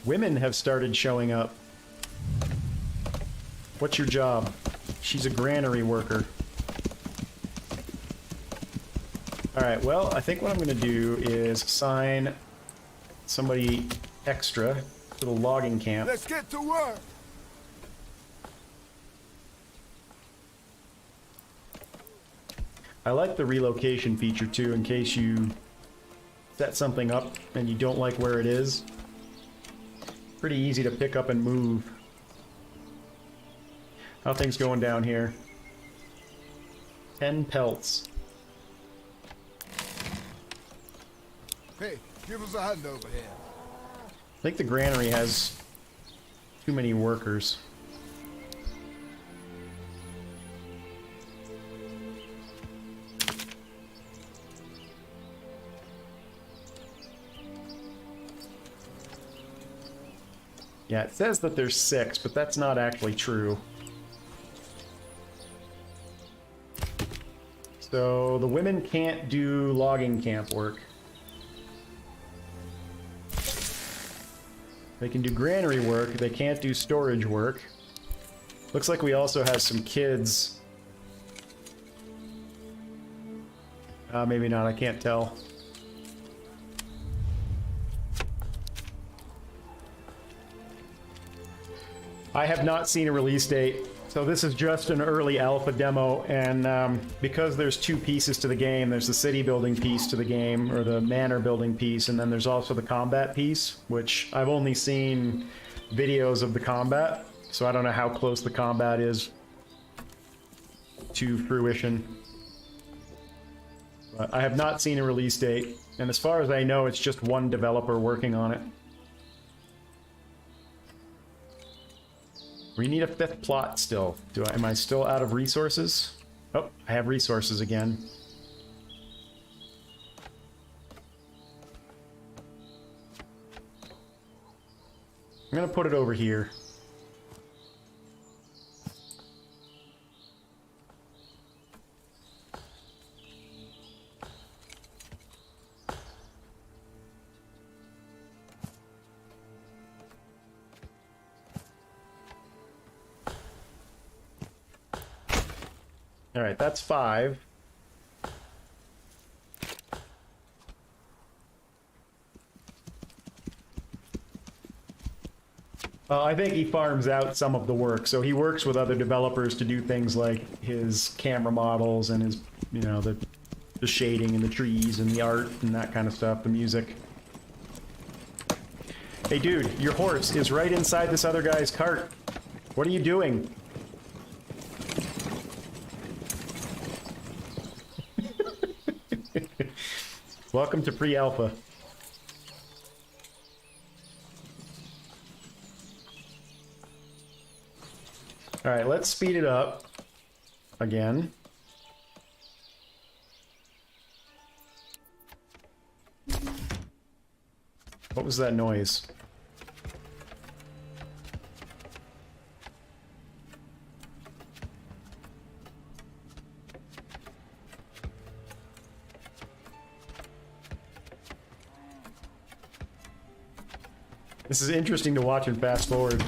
Women have started showing up. What's your job? She's a granary worker. Alright, well, I think what I'm going to do is assign somebody extra to the logging camp. Let's get to work. I like the relocation feature too, in case you set something up and you don't like where it is. Pretty easy to pick up and move. How are things going down here? 10 pelts. Hey, give us a hand over here. I think the granary has too many workers. Yeah, it says that there's 6, but that's not actually true. So the women can't do logging camp work. They can do granary work, they can't do storage work. Looks like we also have some kids. Maybe not, I can't tell. I have not seen a release date, so this is just an early alpha demo, and because there's 2 pieces to the game, there's the city building piece to the game, or the manor building piece, and then there's also the combat piece, which I've only seen videos of the combat, so I don't know how close the combat is to fruition. But I have not seen a release date, and as far as I know, it's just one developer working on it. We need a 5th plot still. Am I still out of resources? Oh, I have resources again. I'm gonna put it over here. Alright, that's 5. I think he farms out some of the work, so he works with other developers to do things like his camera models and his, you know, the shading and the trees and the art and that kind of stuff, the music. Hey dude, your horse is right inside this other guy's cart. What are you doing? Welcome to pre-alpha. Alright, let's speed it up again. What was that noise? This is interesting to watch and fast forward.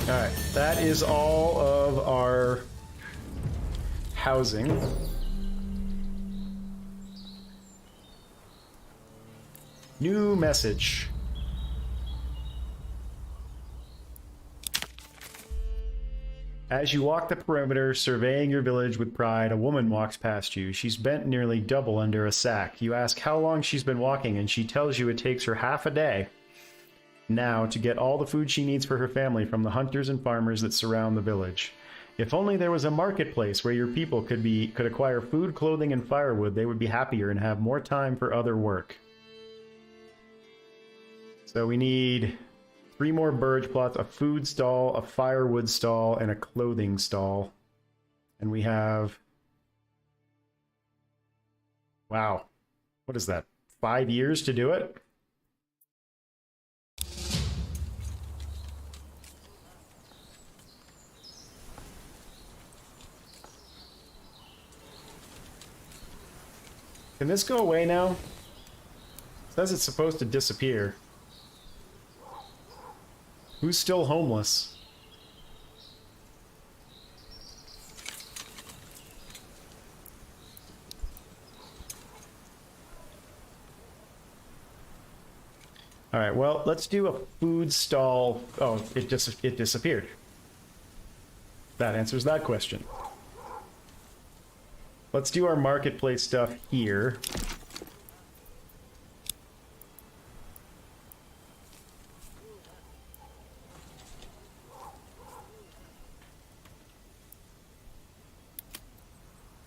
Alright, that is all of our housing. New message. As you walk the perimeter, surveying your village with pride, a woman walks past you. She's bent nearly double under a sack. You ask how long she's been walking, and she tells you it takes her half a day now to get all the food she needs for her family from the hunters and farmers that surround the village. If only there was a marketplace where your people could acquire food, clothing, and firewood, they would be happier and have more time for other work. So we need 3 more burge plots, a food stall, a firewood stall, and a clothing stall. And we have... Wow. What is that? 5 years to do it. Can this go away now? It says it's supposed to disappear. Who's still homeless? All right, well, let's do a food stall. Oh, it disappeared. That answers that question. Let's do our marketplace stuff here.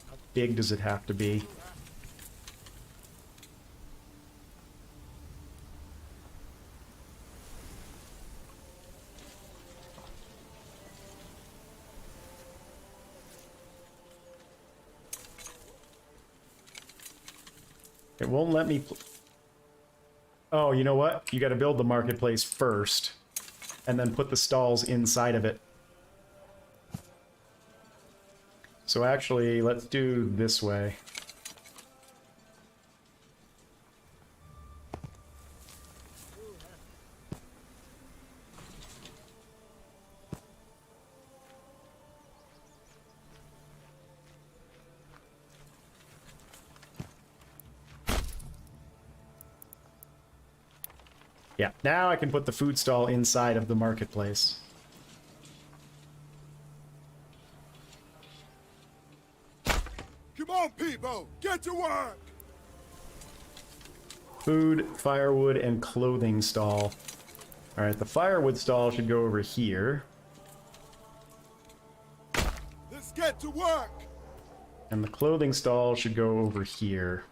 How big does it have to be? It won't let me... Oh, you know what? You gotta build the marketplace first, and then put the stalls inside of it. So actually, let's do this way. Yeah, now I can put the food stall inside of the marketplace. Come on, people! Get to work! Food, firewood, and clothing stall. Alright, the firewood stall should go over here. Let's get to work! And the clothing stall should go over here.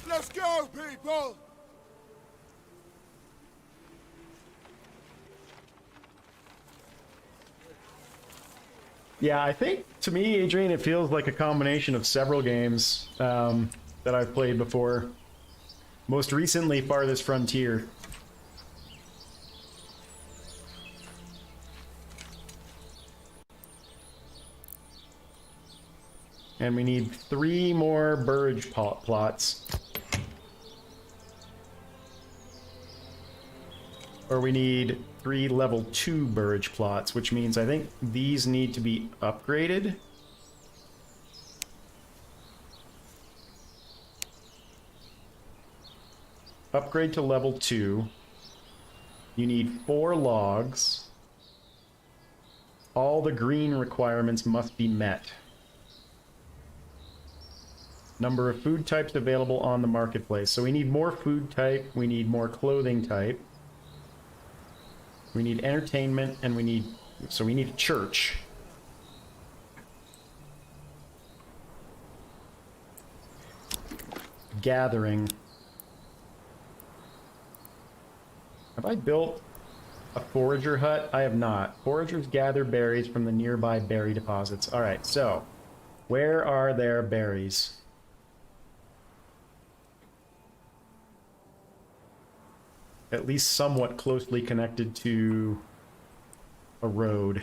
Let's go, people! Yeah, I think, to me, Adrian, it feels like a combination of several games that I've played before. Most recently, Farthest Frontier. And we need 3 more burridge plots. Or we need 3 level 2 burridge plots, which means I think these need to be upgraded. Upgrade to level 2. You need 4 logs. All the green requirements must be met. Number of food types available on the marketplace. So we need more food type, we need more clothing type. We need entertainment, and we need a church. Gathering. Have I built a forager hut? I have not. Foragers gather berries from the nearby berry deposits. Alright, so where are their berries? At least somewhat closely connected to a road.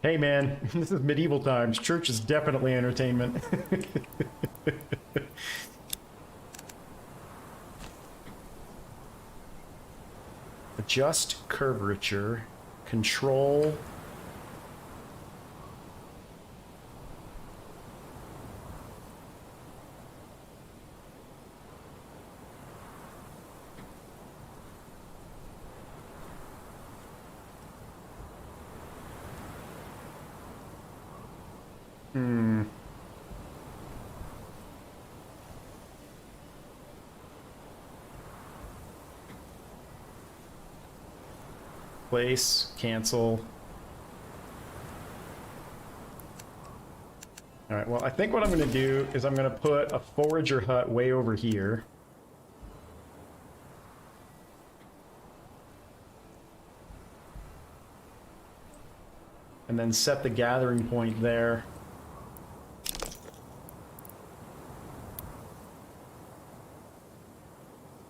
Hey man, this is medieval times. Church is definitely entertainment. Adjust curvature, control. Place, cancel. Alright, well, I think what I'm going to do is I'm going to put a forager hut way over here. And then set the gathering point there.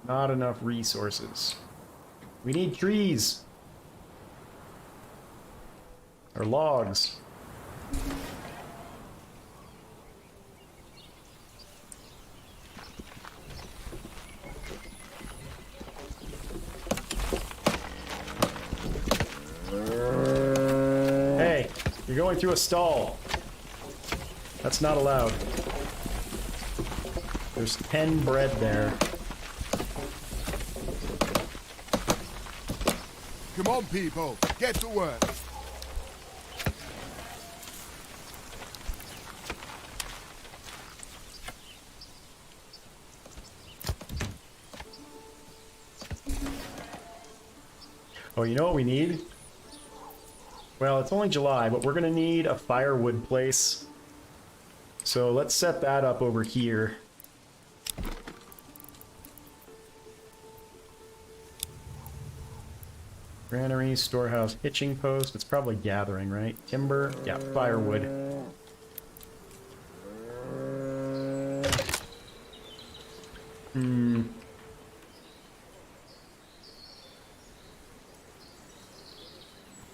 Not enough resources. We need trees. Or logs. Hey, you're going through a stall. That's not allowed. There's 10 bread there. Come on, people. Get to work. Oh, you know what we need? Well, it's only July, but we're going to need a firewood place. So let's set that up over here. Granary, storehouse, hitching post. It's probably gathering, right? Timber. Yeah, firewood.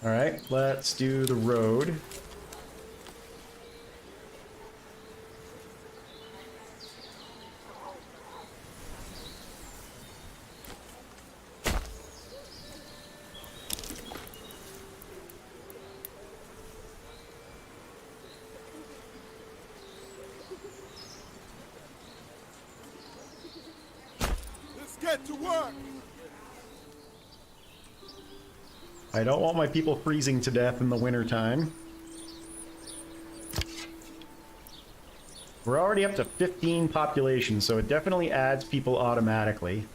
Alright, let's do the road. Let's get to work. I don't want my people freezing to death in the wintertime. We're already up to 15 population, so it definitely adds people automatically.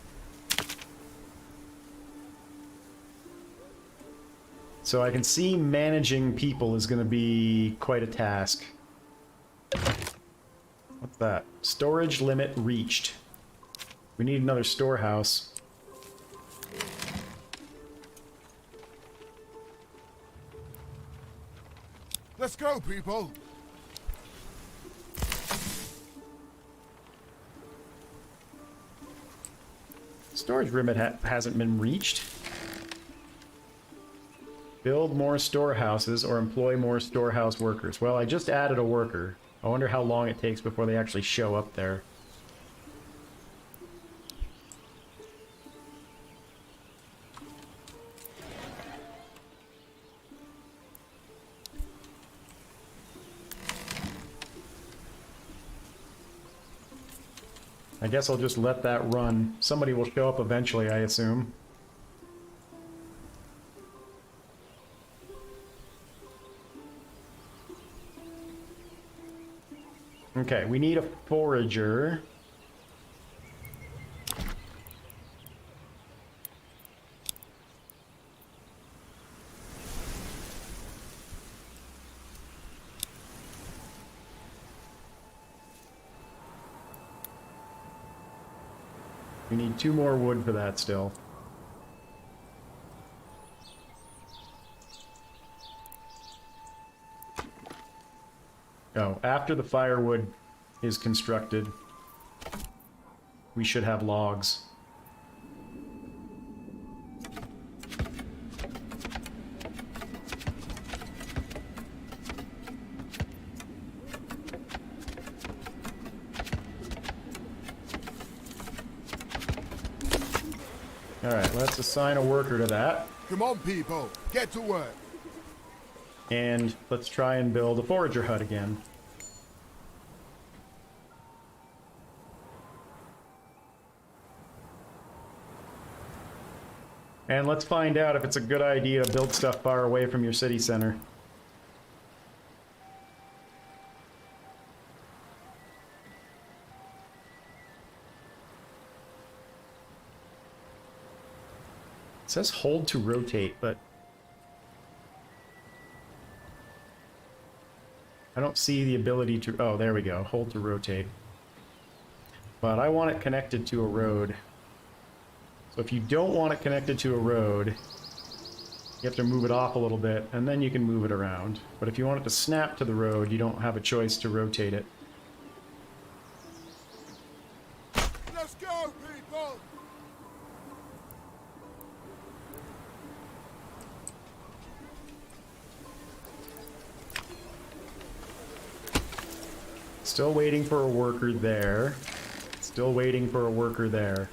So I can see managing people is going to be quite a task. What's that? Storage limit reached. We need another storehouse. Let's go, people. Storage limit hasn't been reached. Build more storehouses or employ more storehouse workers. Well, I just added a worker. I wonder how long it takes before they actually show up there. I guess I'll just let that run. Somebody will show up eventually, I assume. Okay, we need a forager. We need 2 more wood for that still. Oh, after the firewood is constructed, we should have logs. Alright, let's assign a worker to that. Come on, people. Get to work. And let's try and build a forager hut again. And let's find out if it's a good idea to build stuff far away from your city center. It says hold to rotate, but I don't see the ability to... Oh, there we go. Hold to rotate. But I want it connected to a road. So if you don't want it connected to a road, you have to move it off a little bit, and then you can move it around. But if you want it to snap to the road, you don't have a choice to rotate it. Let's go, people! Still waiting for a worker there. Still waiting for a worker there.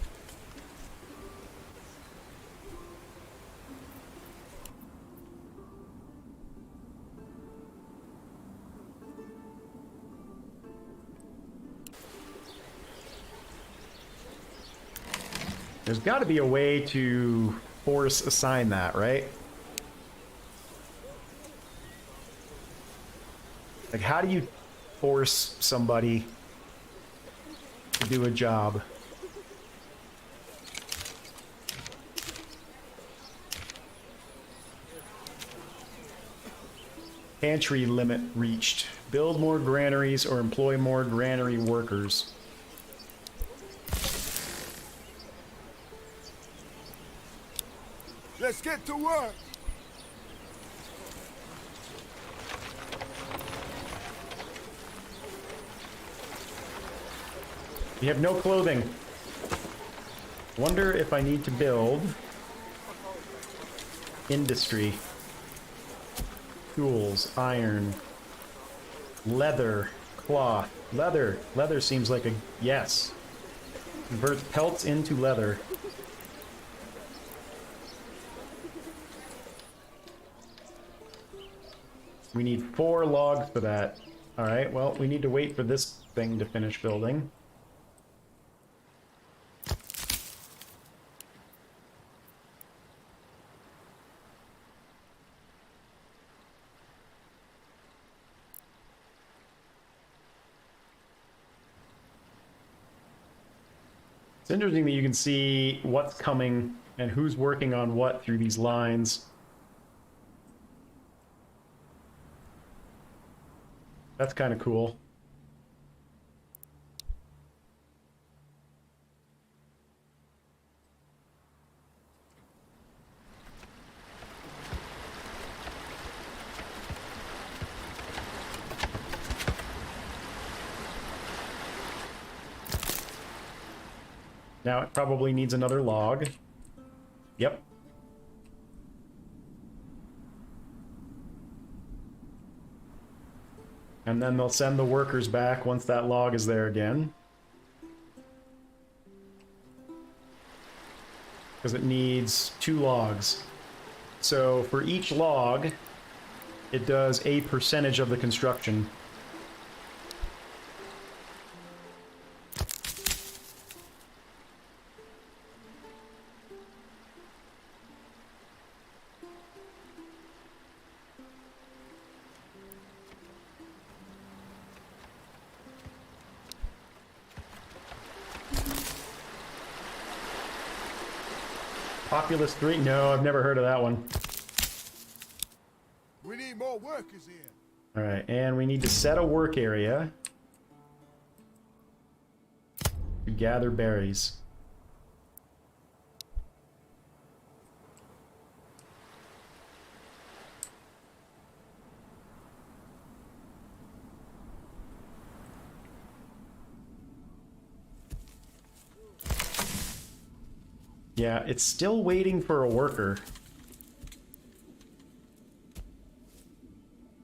There's got to be a way to force assign that, right? Like, how do you force somebody to do a job? Pantry limit reached. Build more granaries or employ more granary workers. Let's get to work! You have no clothing. Wonder if I need to build industry. Tools, iron, leather, cloth. Leather. Leather seems like a yes. Convert pelts into leather. We need 4 logs for that. Alright, well, we need to wait for this thing to finish building. It's interesting that you can see what's coming and who's working on what through these lines. That's kind of cool. Now it probably needs another log. Yep. And then they'll send the workers back once that log is there again. Because it needs 2 logs. So for each log, it does a percentage of the construction. Populous 3? No, I've never heard of that one. We need more workers here. Alright, and we need to set a work area to gather berries. Yeah, it's still waiting for a worker.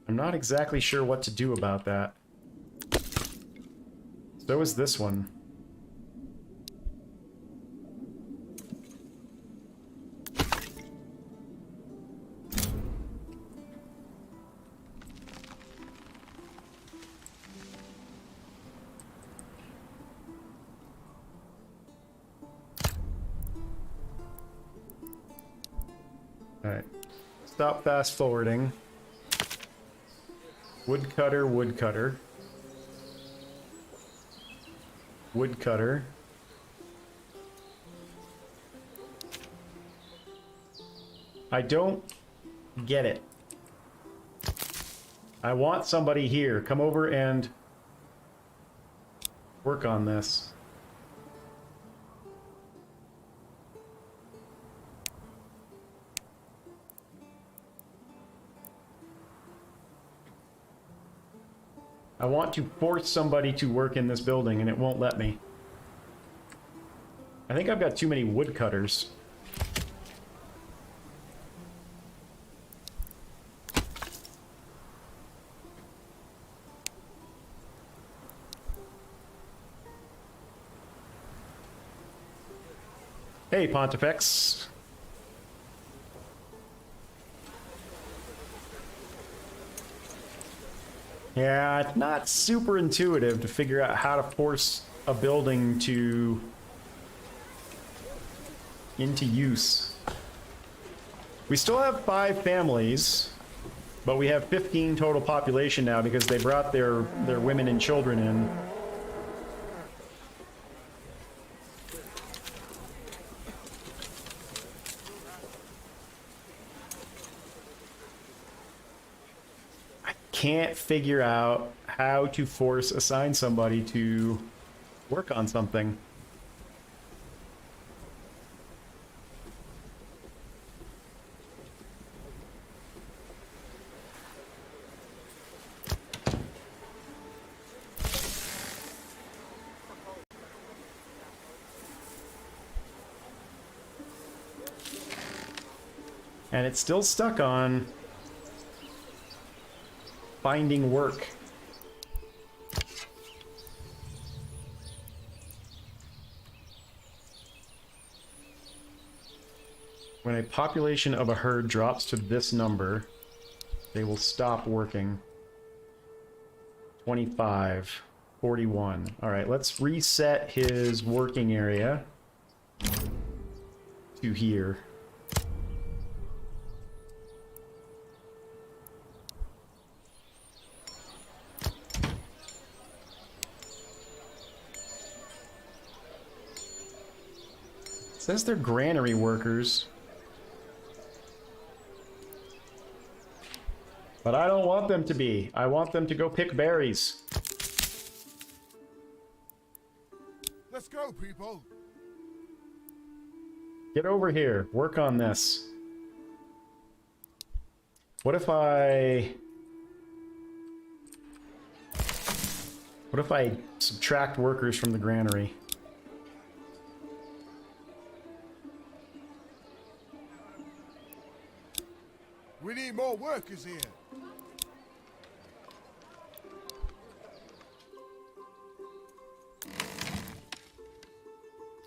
I'm not exactly sure what to do about that. So is this one. Alright. Stop fast forwarding. Woodcutter, woodcutter. Woodcutter. I don't get it. I want somebody here. Come over and work on this. I want to force somebody to work in this building, and it won't let me. I think I've got too many woodcutters. Hey, Pontifex. Yeah, it's not super intuitive to figure out how to force a building into use. We still have 5 families, but we have 15 total population now because they brought their women and children in. Can't figure out how to assign somebody to work on something. And it's still stuck on finding work. When a population of a herd drops to this number, they will stop working. 25, 41. All right, let's reset his working area to here. Says they're granary workers. But I don't want them to be. I want them to go pick berries. Let's go, people. Get over here. Work on this. What if I subtract workers from the granary? We need more workers here.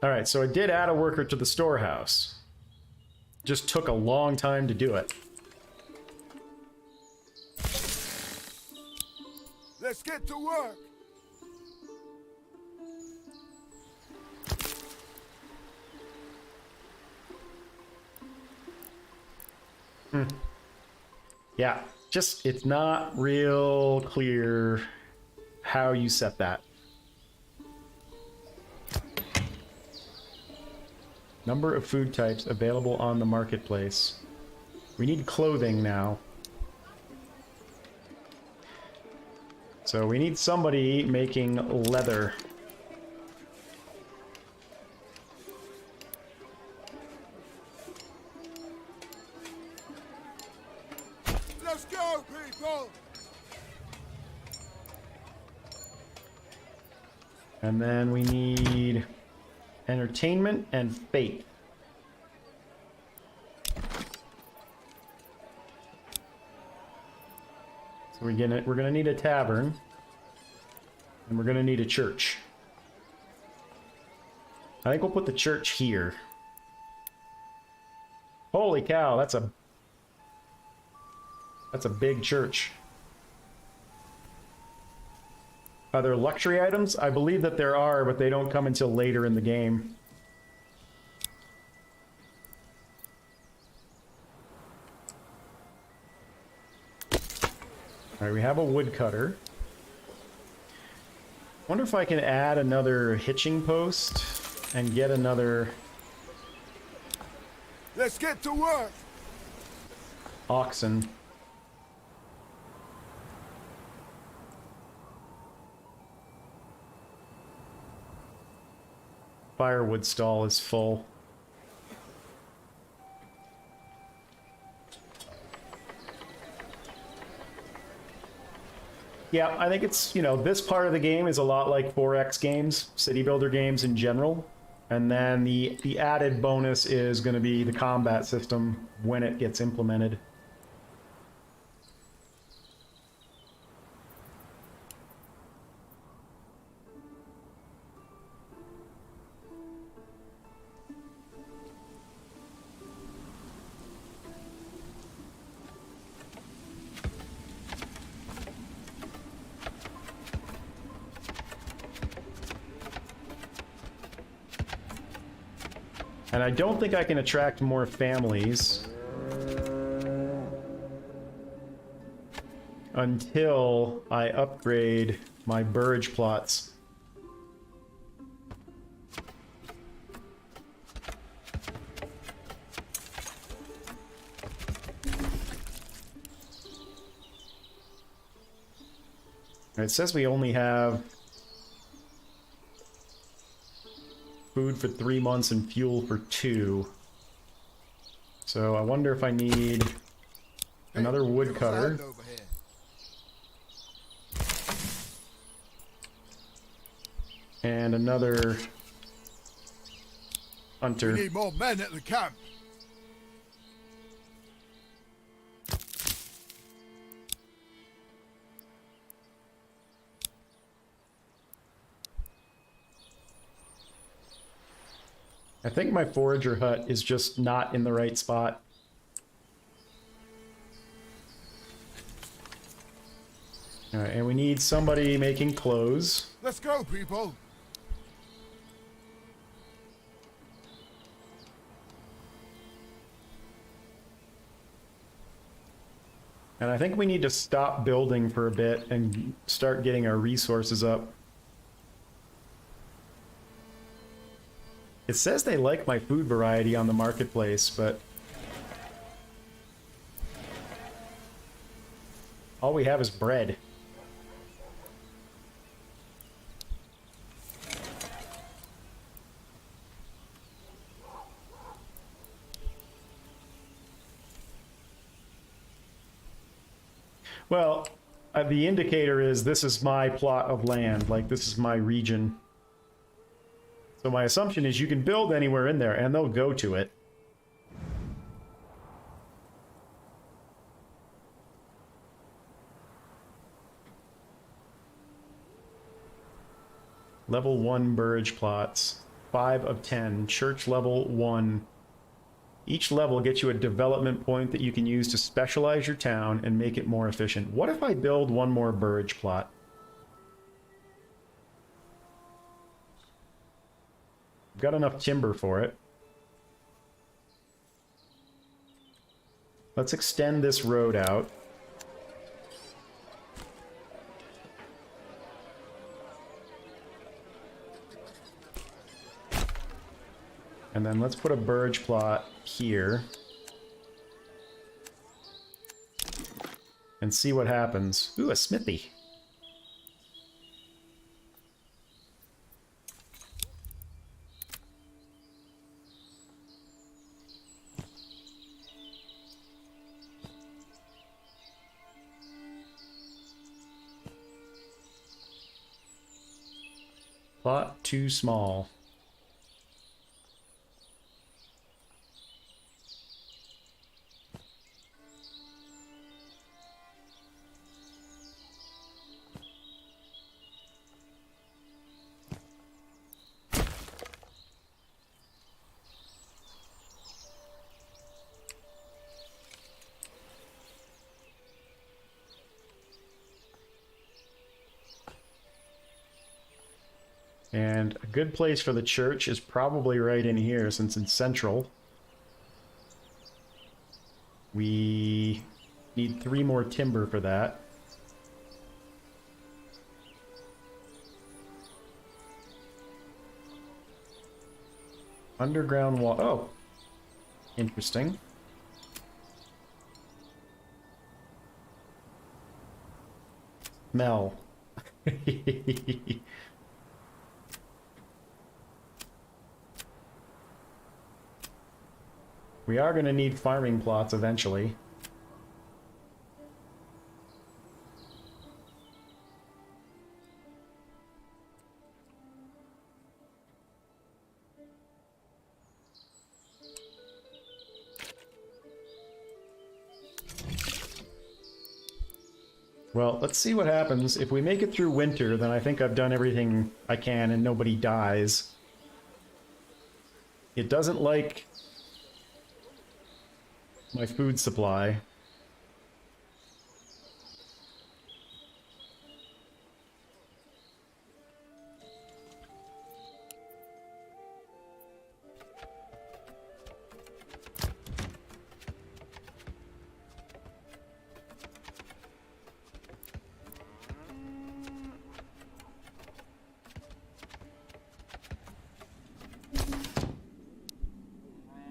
All right, so I did add a worker to the storehouse. Just took a long time to do it. Let's get to work. Yeah, just, it's not real clear how you set that. Number of food types available on the marketplace. We need clothing now. So we need somebody making leather. Let's go, people. And then we need entertainment and faith. So we're gonna need a tavern, and we're gonna need a church. I think we'll put the church here. Holy cow, that's a big church. Are there luxury items? I believe that there are, but they don't come until later in the game. Alright, we have a woodcutter. Wonder if I can add another hitching post and get another Let's get to work. oxen. firewood stall is full. Yeah, I think it's, you know, this part of the game is a lot like 4X games, city builder games in general. And then the added bonus is going to be the combat system when it gets implemented. And I don't think I can attract more families until I upgrade my burge plots. It says we only have food for 3 months and fuel for 2. So I wonder if I need another woodcutter. Hand over here. And another We hunter. need more men at the camp. I think my forager hut is just not in the right spot. Alright, and we need somebody making clothes. Let's go, people. And I think we need to stop building for a bit and start getting our resources up. It says they like my food variety on the marketplace, but all we have is bread. Well, the indicator is this is my plot of land, like this is my region. So my assumption is you can build anywhere in there and they'll go to it. Level 1 burge plots. 5 of 10. Church level 1. Each level gets you a development point that you can use to specialize your town and make it more efficient. What if I build one more burge plot? I've got enough timber for it. Let's extend this road out. And then let's put a burge plot here. And see what happens. Ooh, a smithy. Plot too small. And a good place for the church is probably right in here, since it's central. We need 3 more timber for that. Underground wall. Oh, interesting. Smell. We are going to need farming plots eventually. Well, let's see what happens. If we make it through winter, then I think I've done everything I can and nobody dies. It doesn't like my food supply.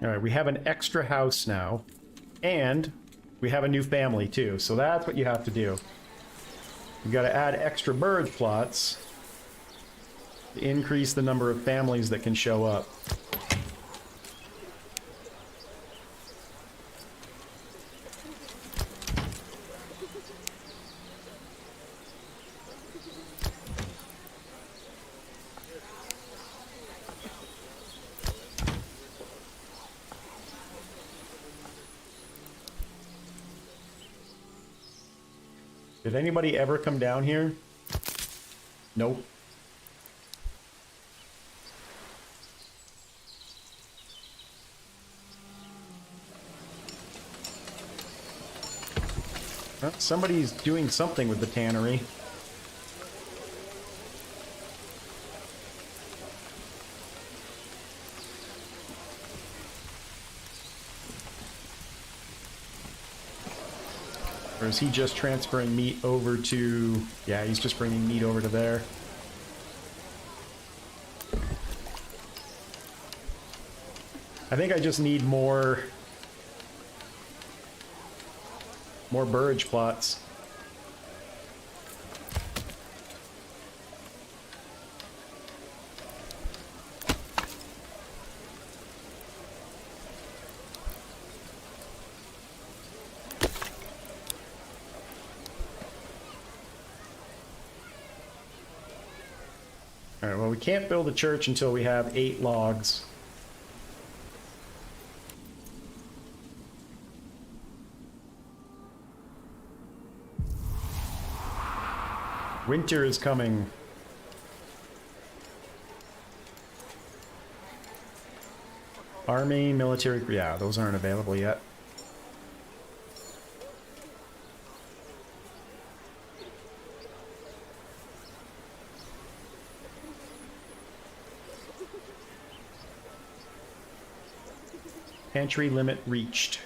Alright, we have an extra house now, and we have a new family too, so that's what you have to do. You gotta add extra bird plots to increase the number of families that can show up. Did anybody ever come down here? Nope. Well, somebody's doing something with the tannery. Or is he just transferring meat over to... Yeah, he's just bringing meat over to there. I think I just need more burge plots. Alright, well, we can't build a church until we have 8 logs. Winter is coming. Army, military... Yeah, those aren't available yet. Pantry limit reached.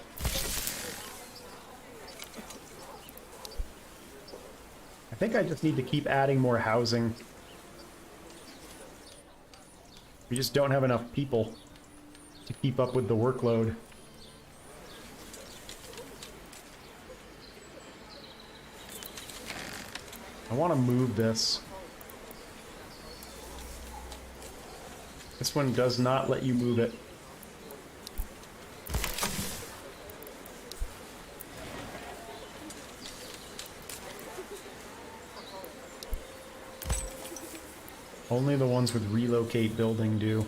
I think I just need to keep adding more housing. We just don't have enough people to keep up with the workload. I want to move this. This one does not let you move it. Only the ones with relocate building do.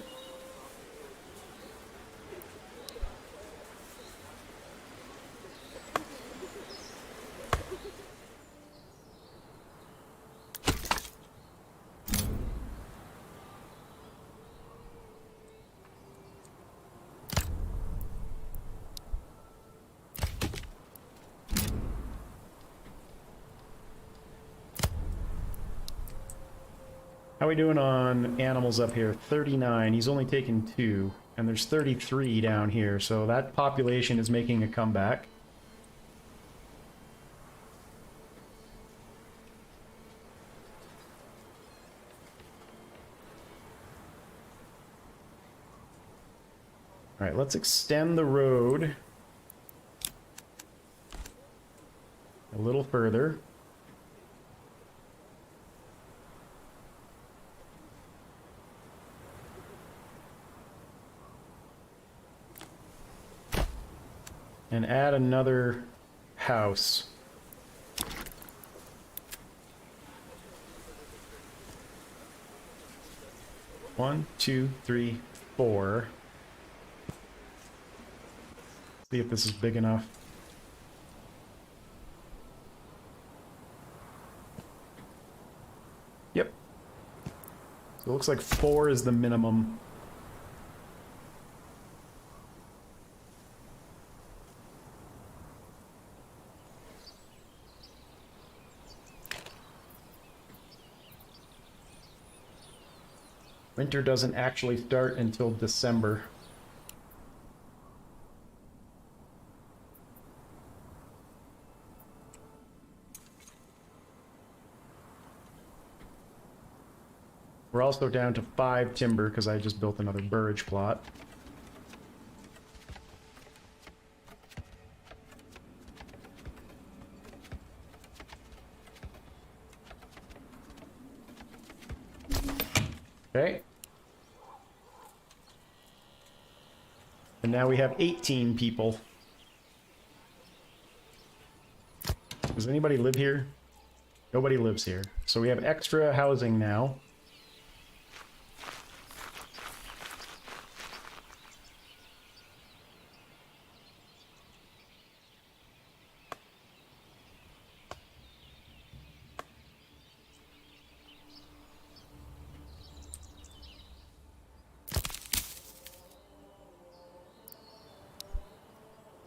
How are we doing on animals up here? 39. He's only taken 2. And there's 33 down here, so that population is making a comeback. Alright, let's extend the road a little further. and add another house. One, two, three, four. See if this is big enough. Yep. So it looks like 4 is the minimum. Winter doesn't actually start until December. We're also down to 5 timber because I just built another burridge plot. Okay. And now we have 18 people. Does anybody live here? Nobody lives here. So we have extra housing now.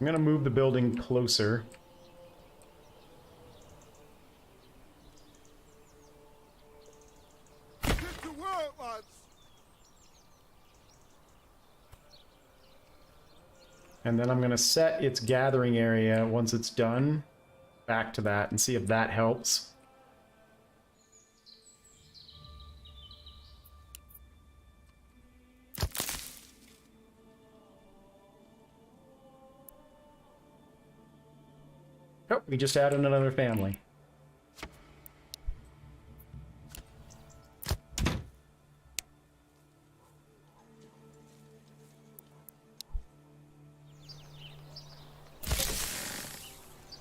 I'm gonna move the building closer. Get to work, lads! And then I'm gonna set its gathering area once it's done back to that and see if that helps. Oh, we just added another family.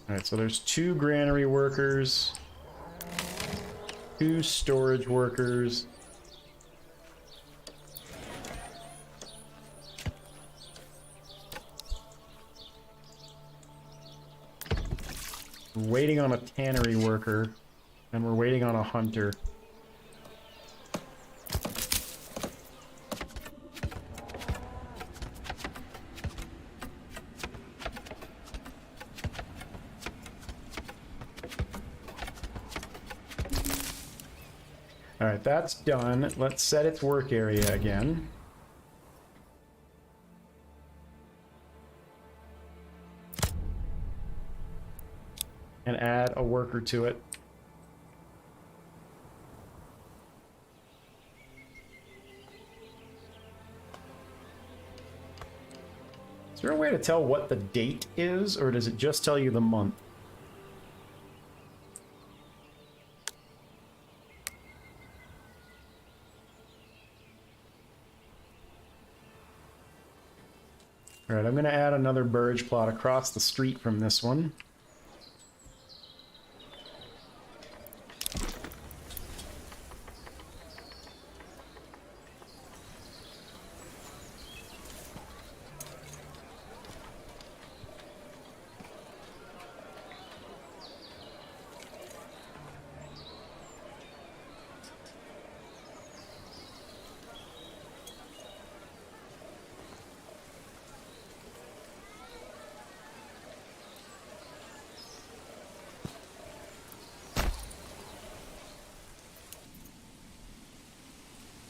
Alright, so there's 2 granary workers, 2 storage workers, we're waiting on a tannery worker, and we're waiting on a hunter. Alright, that's done. Let's set its work area again. And add a worker to it. Is there a way to tell what the date is, or does it just tell you the month? Alright, I'm going to add another burridge plot across the street from this one.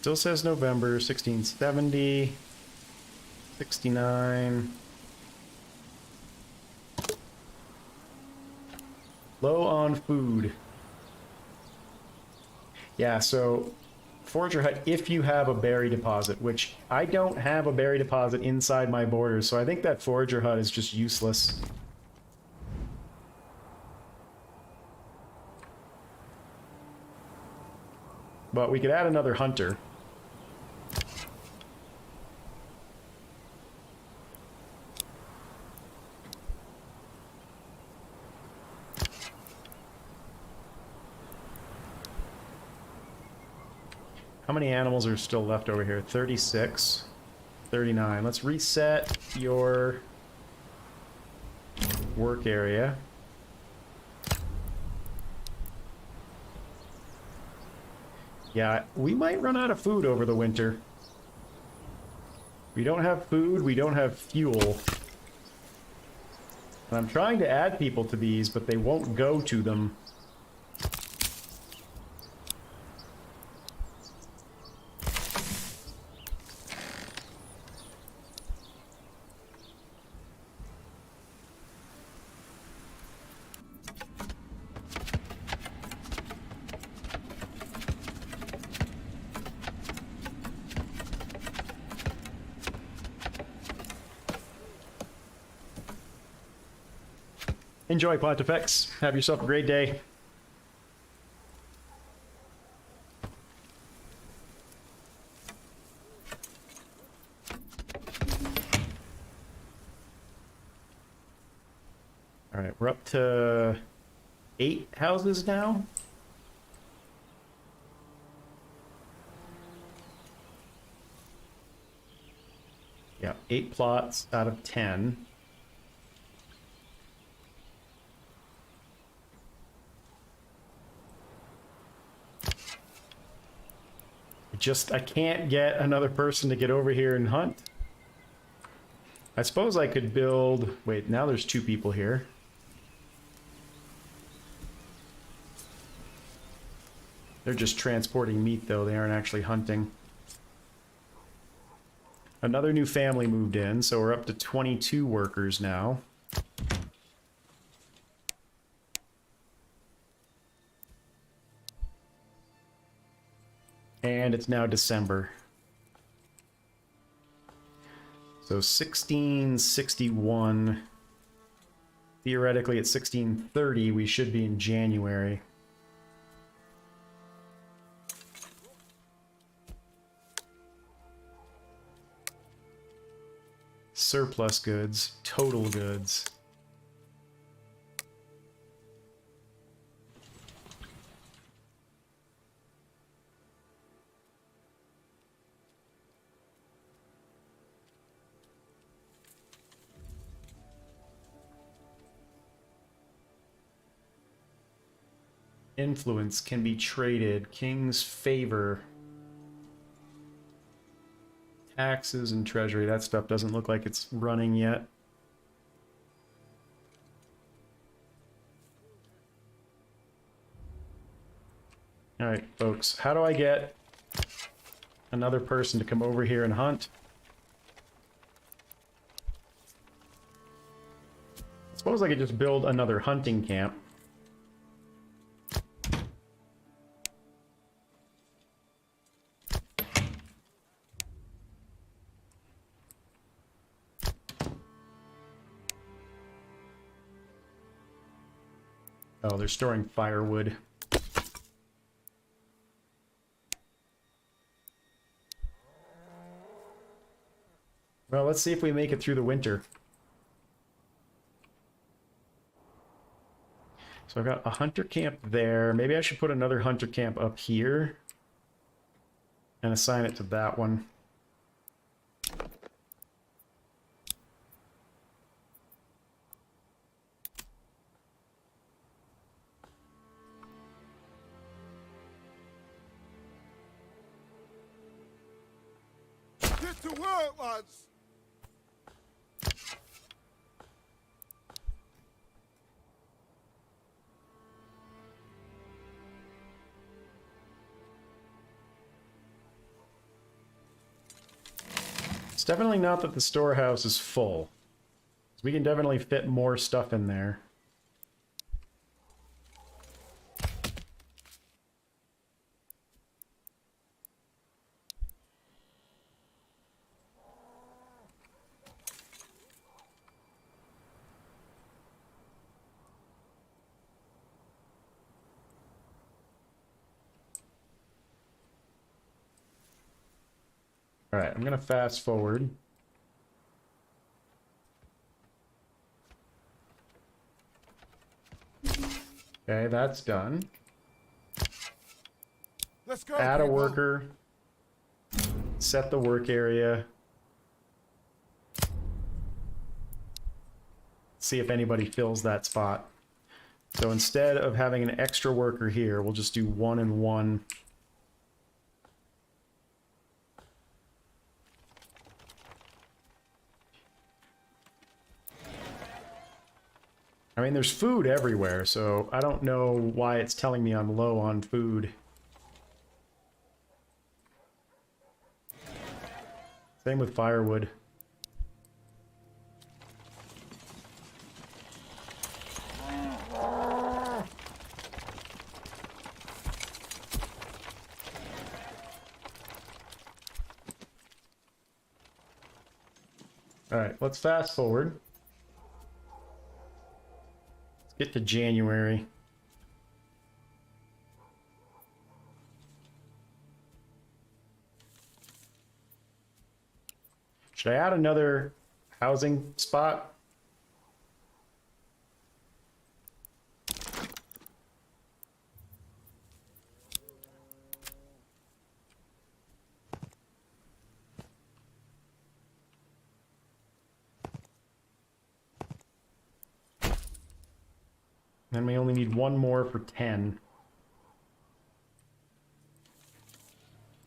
Still says November, 1670, 69. Low on food. Yeah, so Forager Hut, if you have a berry deposit, which I don't have a berry deposit inside my borders, so I think that Forager Hut is just useless. But we could add another hunter. How many animals are still left over here? 36. 39. Let's reset your work area. Yeah, we might run out of food over the winter. We don't have food, we don't have fuel. And I'm trying to add people to these, but they won't go to them. Enjoy, Pontifex. Have yourself a great day. All right, we're up to 8 houses now. Yeah, 8 plots out of 10. I can't get another person to get over here and hunt. I suppose I could build... Wait, now there's 2 people here. They're just transporting meat, though. They aren't actually hunting. Another new family moved in, so we're up to 22 workers now. And it's now December. So 1661. Theoretically, at 1630, we should be in January. Surplus goods, total goods. Influence can be traded. King's favor. Taxes and treasury. That stuff doesn't look like it's running yet. Alright, folks. How do I get another person to come over here and hunt? I suppose I could just build another hunting camp. Oh, they're storing firewood. Well, let's see if we make it through the winter. So I've got a hunter camp there. Maybe I should put another hunter camp up here and assign it to that one. Get to work, lads! It's definitely not that the storehouse is full. We can definitely fit more stuff in there. All right, I'm gonna fast forward. Okay, that's done. Let's go. Add a people. worker set the work area. See if anybody fills that spot. So instead of having an extra worker here, we'll just do 1 and 1. I mean, there's food everywhere, so I don't know why it's telling me I'm low on food. Same with firewood. All right, let's fast forward. Let's get to January. Should I add another housing spot? Then we only need 1 more for 10.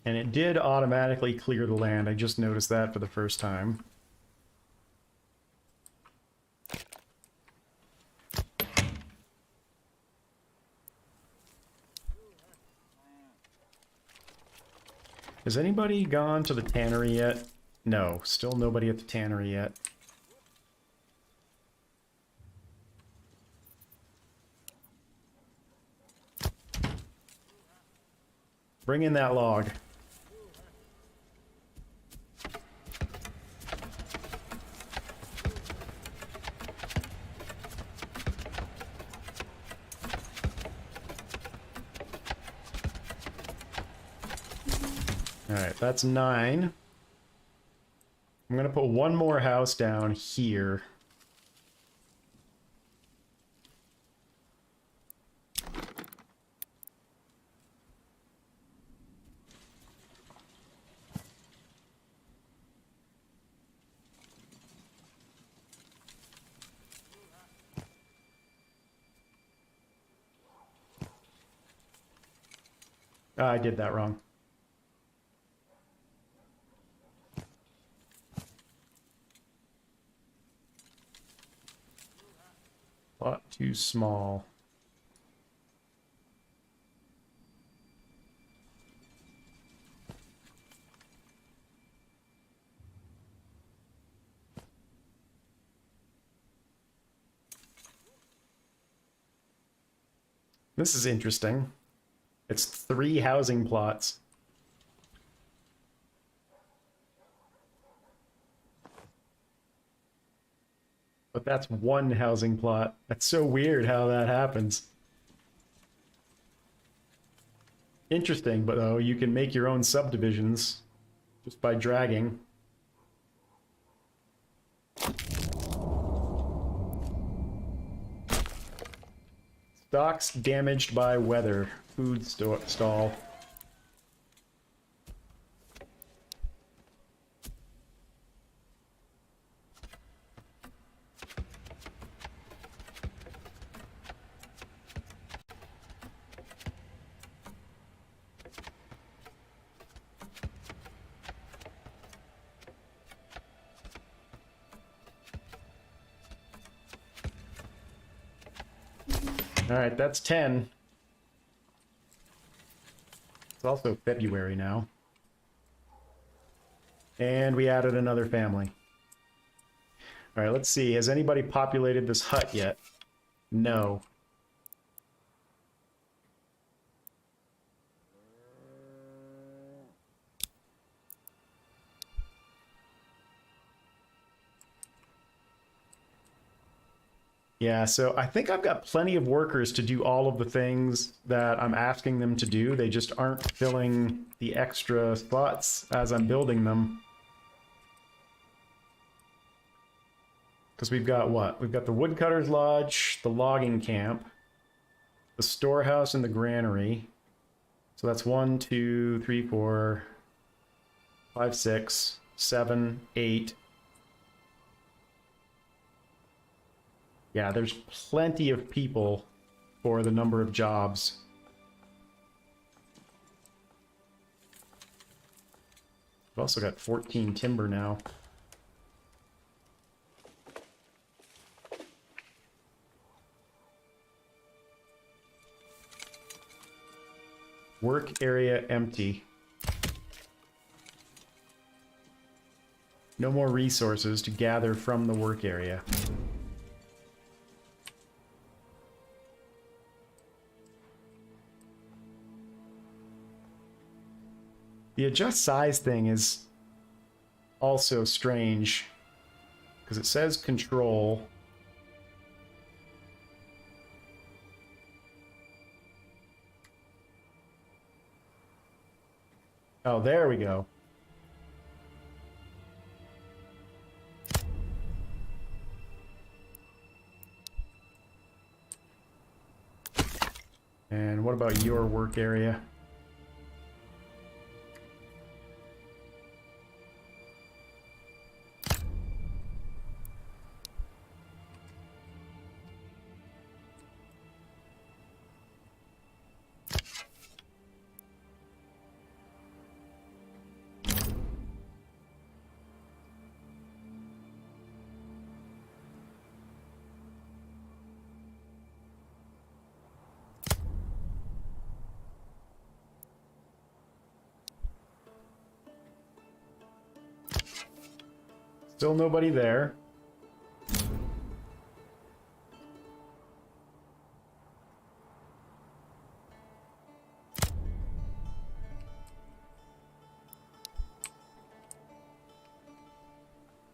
And it did automatically clear the land. I just noticed that for the first time. Has anybody gone to the tannery yet? No, still nobody at the tannery yet. Bring in that log. Alright, that's 9. I'm gonna put 1 more house down here. I did that wrong. Lot too small. This is interesting. It's 3 housing plots. But that's 1 housing plot. That's so weird how that happens. Interesting, but though, you can make your own subdivisions just by dragging. Stocks damaged by weather. Food stall. All right, that's 10. It's also February now. And we added another family. All right, let's see. Has anybody populated this hut yet? No. Yeah, so I think I've got plenty of workers to do all of the things that I'm asking them to do. They just aren't filling the extra spots as I'm building them. Because we've got what? We've got the woodcutter's lodge, the logging camp, the storehouse, and the granary. So that's 1, 2, 3, 4, 5, 6, 7, 8. Yeah, there's plenty of people for the number of jobs. We've also got 14 timber now. Work area empty. No more resources to gather from the work area. The adjust size thing is also strange because it says control. Oh, there we go. And what about your work area? Still nobody there.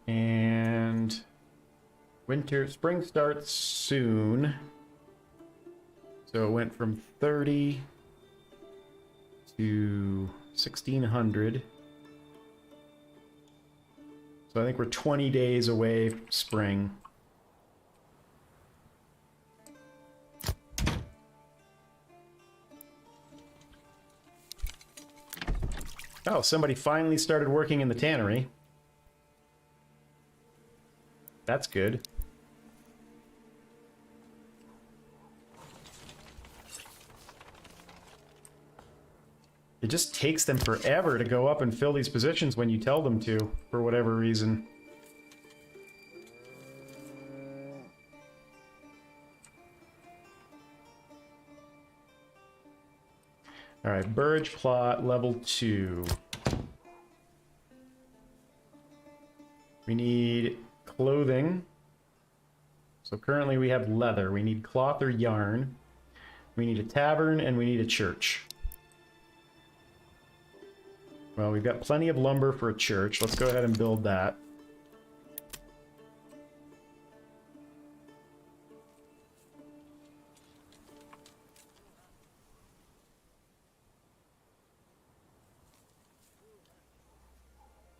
And spring starts soon. So it went from 30 to 1600. So I think we're 20 days away from spring. Oh, somebody finally started working in the tannery. That's good. It just takes them forever to go up and fill these positions when you tell them to, for whatever reason. Alright, Burge plot level 2. We need clothing. So currently we have leather. We need cloth or yarn. We need a tavern and we need a church. Well, we've got plenty of lumber for a church. Let's go ahead and build that.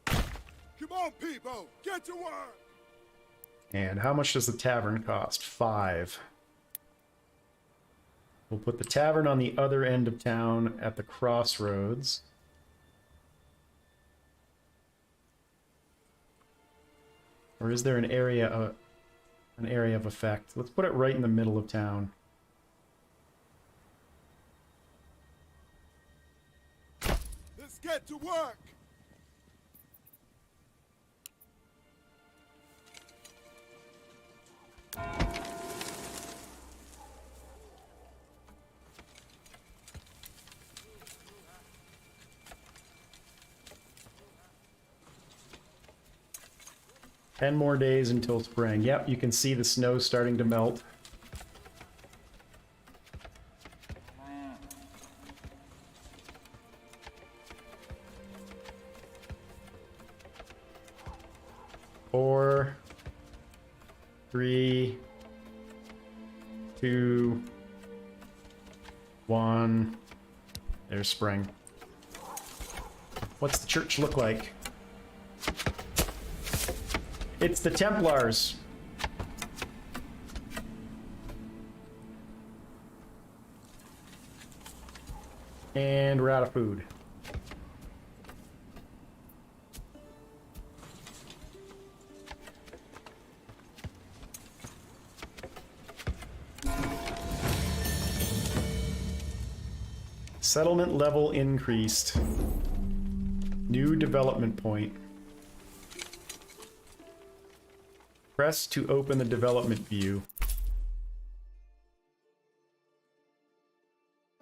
Come on, people, get to work! And how much does the tavern cost? 5. We'll put the tavern on the other end of town at the crossroads. Or is there an area of effect? Let's put it right in the middle of town. Let's get to work! 10 more days until spring. Yep, you can see the snow starting to melt. Four, 3, 2, 1. There's spring. What's the church look like? It's the Templars. And we're out of food. Settlement level increased. New development point. Press to open the development view.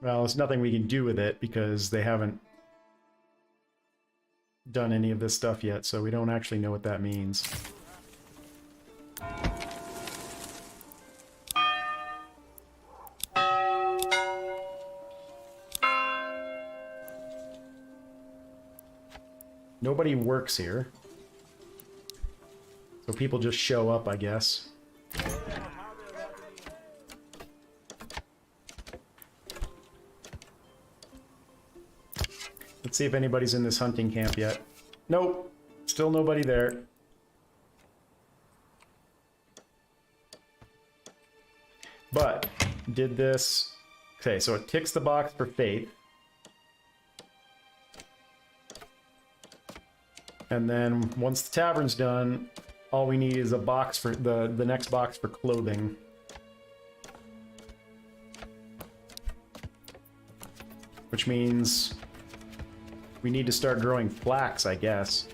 Well, there's nothing we can do with it because they haven't done any of this stuff yet, so we don't actually know what that means. Nobody works here. So people just show up, I guess. Let's see if anybody's in this hunting camp yet. Nope. Still nobody there. But, did this... Okay, so it ticks the box for faith. And then, once the tavern's done, all we need is a box for the next box for clothing. Which means we need to start growing flax, I guess.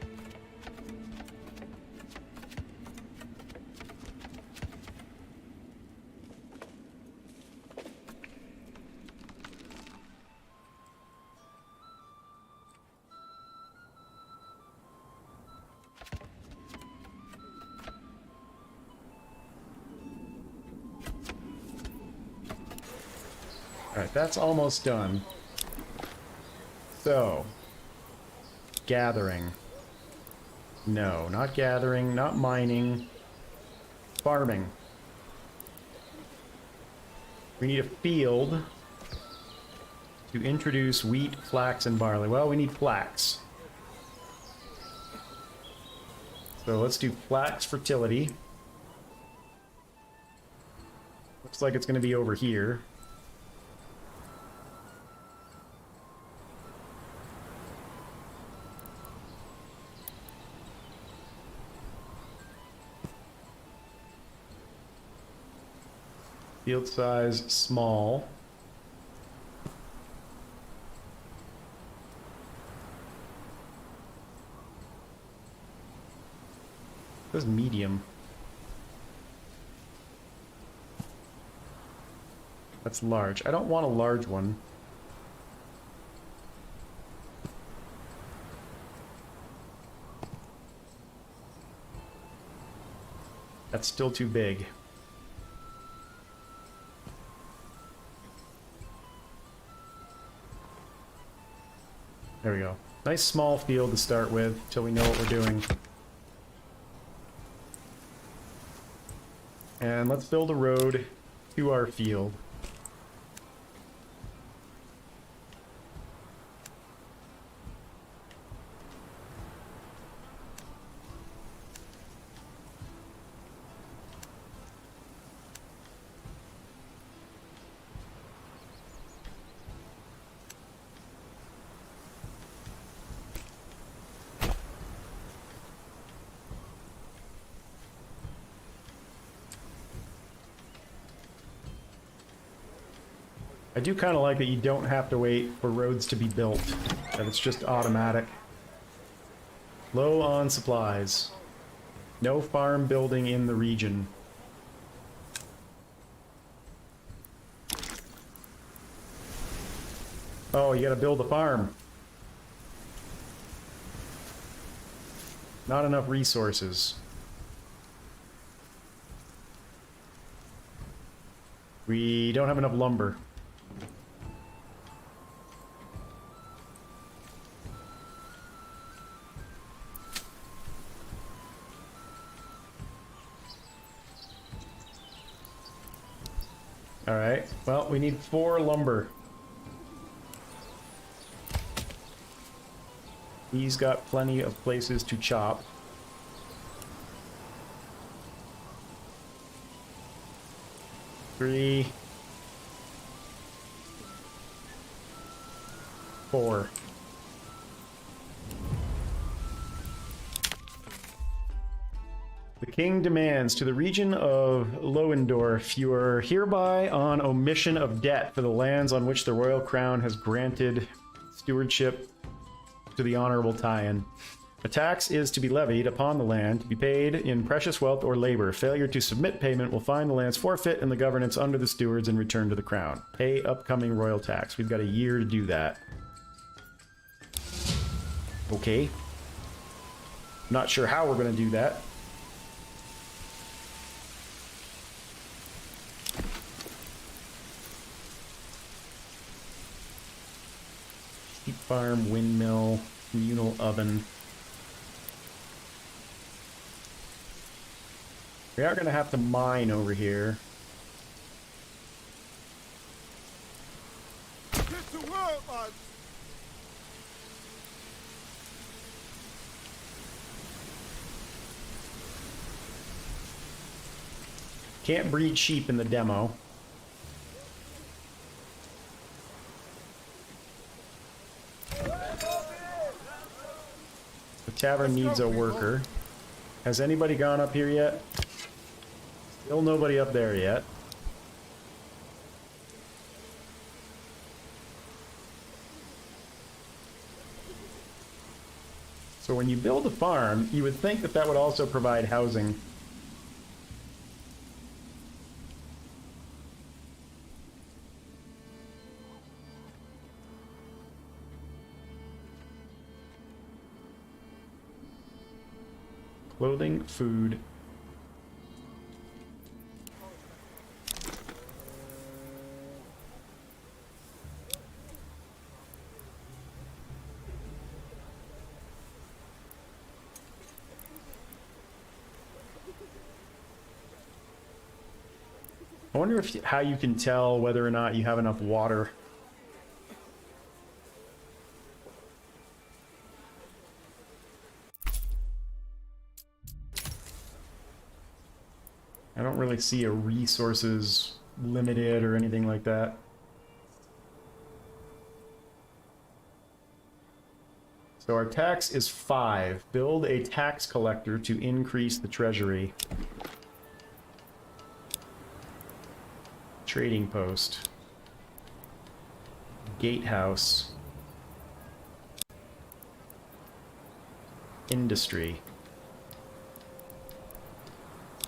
Alright, that's almost done. So, gathering. No, not gathering, not mining. Farming. We need a field to introduce wheat, flax, and barley. Well, we need flax. So let's do flax fertility. Looks like it's going to be over here. Field size, small. This is medium. That's large. I don't want a large one. That's still too big. There we go. Nice small field to start with, till we know what we're doing. And let's build a road to our field. I do kind of like that you don't have to wait for roads to be built, that it's just automatic. Low on supplies. No farm building in the region. Oh, you gotta build a farm. Not enough resources. We don't have enough lumber. Alright, well, we need 4 lumber. He's got plenty of places to chop. Three. 4. The king demands to the region of Lohendorf, you are hereby on omission of debt for the lands on which the royal crown has granted stewardship to the honorable Tyan. A tax is to be levied upon the land to be paid in precious wealth or labor. Failure to submit payment will find the lands forfeit and the governance under the stewards and return to the crown. Pay upcoming royal tax. We've got a year to do that. Okay. Not sure how we're going to do that. Sheep farm, windmill, communal oven. We are going to have to mine over here. Get to work, man! Can't breed sheep in the demo. The tavern needs a worker. Has anybody gone up here yet? Still nobody up there yet. So when you build a farm, you would think that that would also provide housing. Clothing, food. I wonder if how you can tell whether or not you have enough water. I don't really see a resources limited or anything like that. So our tax is 5. Build a tax collector to increase the treasury. Trading post. Gatehouse. Industry.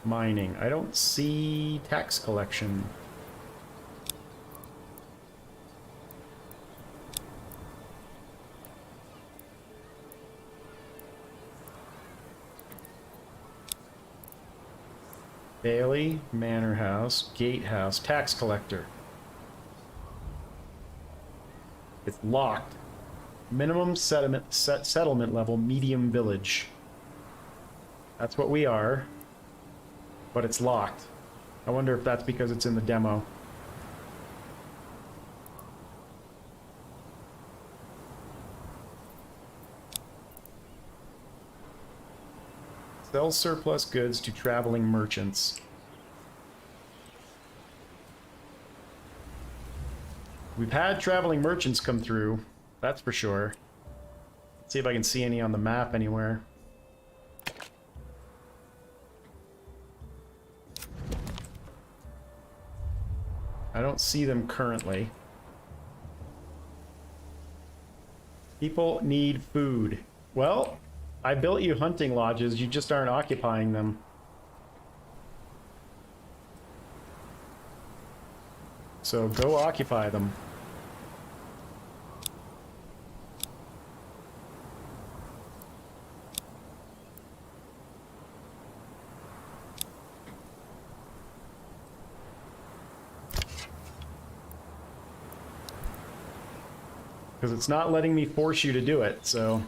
Mining. I don't see tax collection. Bailey, Manor House, Gatehouse, tax collector. It's locked. Minimum settlement level, medium village. That's what we are. But it's locked. I wonder if that's because it's in the demo. Sell surplus goods to traveling merchants. We've had traveling merchants come through, that's for sure. Let's see if I can see any on the map anywhere. I don't see them currently. People need food. Well, I built you hunting lodges, you just aren't occupying them. So go occupy them. Because it's not letting me force you to do it, so...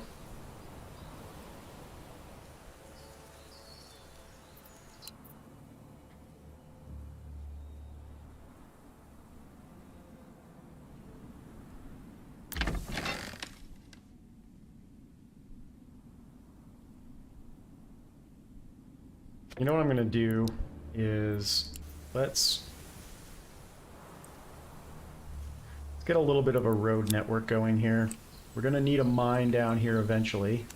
You know what I'm going to do is let's get a little bit of a road network going here. We're going to need a mine down here eventually.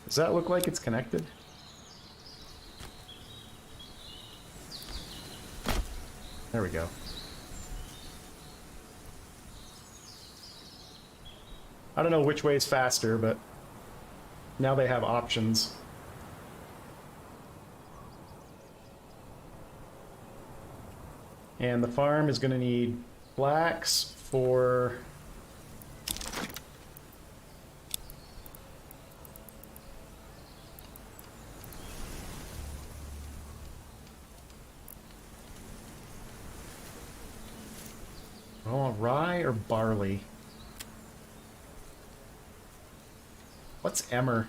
Does that look like it's connected? There we go. I don't know which way is faster, but now they have options. And the farm is going to need flax for... Oh, rye or barley? What's emmer?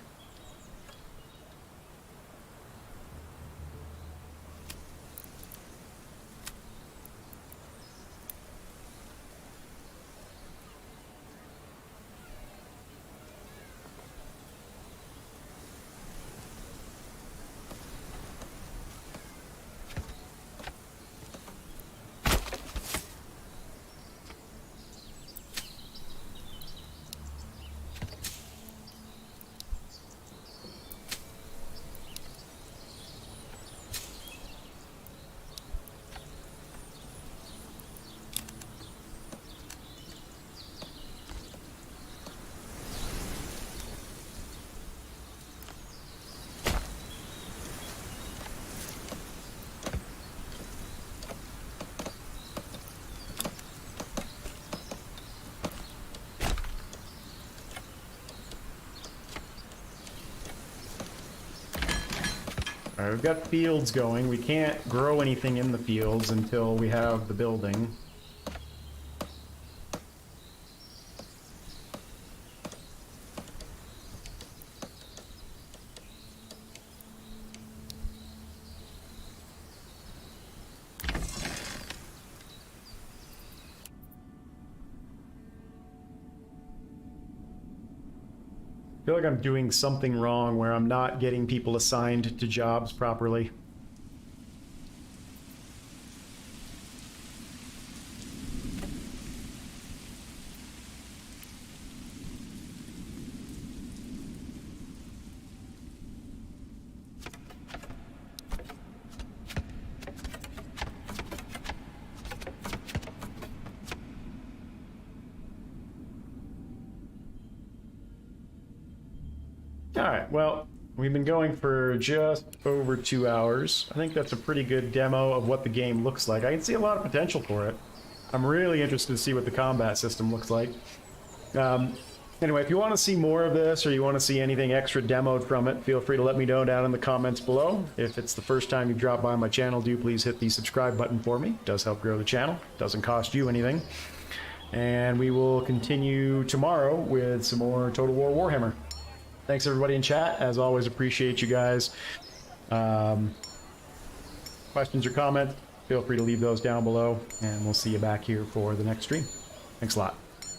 Alright, we've got fields going. We can't grow anything in the fields until we have the building. I feel like I'm doing something wrong where I'm not getting people assigned to jobs properly. Alright, well, we've been going for just over 2 hours. I think that's a pretty good demo of what the game looks like. I can see a lot of potential for it. I'm really interested to see what the combat system looks like. Anyway, if you want to see more of this, or you want to see anything extra demoed from it, feel free to let me know down in the comments below. If it's the first time you've dropped by my channel, do please hit the subscribe button for me. It does help grow the channel. It doesn't cost you anything. And we will continue tomorrow with some more Total War Warhammer. Thanks everybody in chat. As always, appreciate you guys. Questions or comments, feel free to leave those down below, and we'll see you back here for the next stream. Thanks a lot.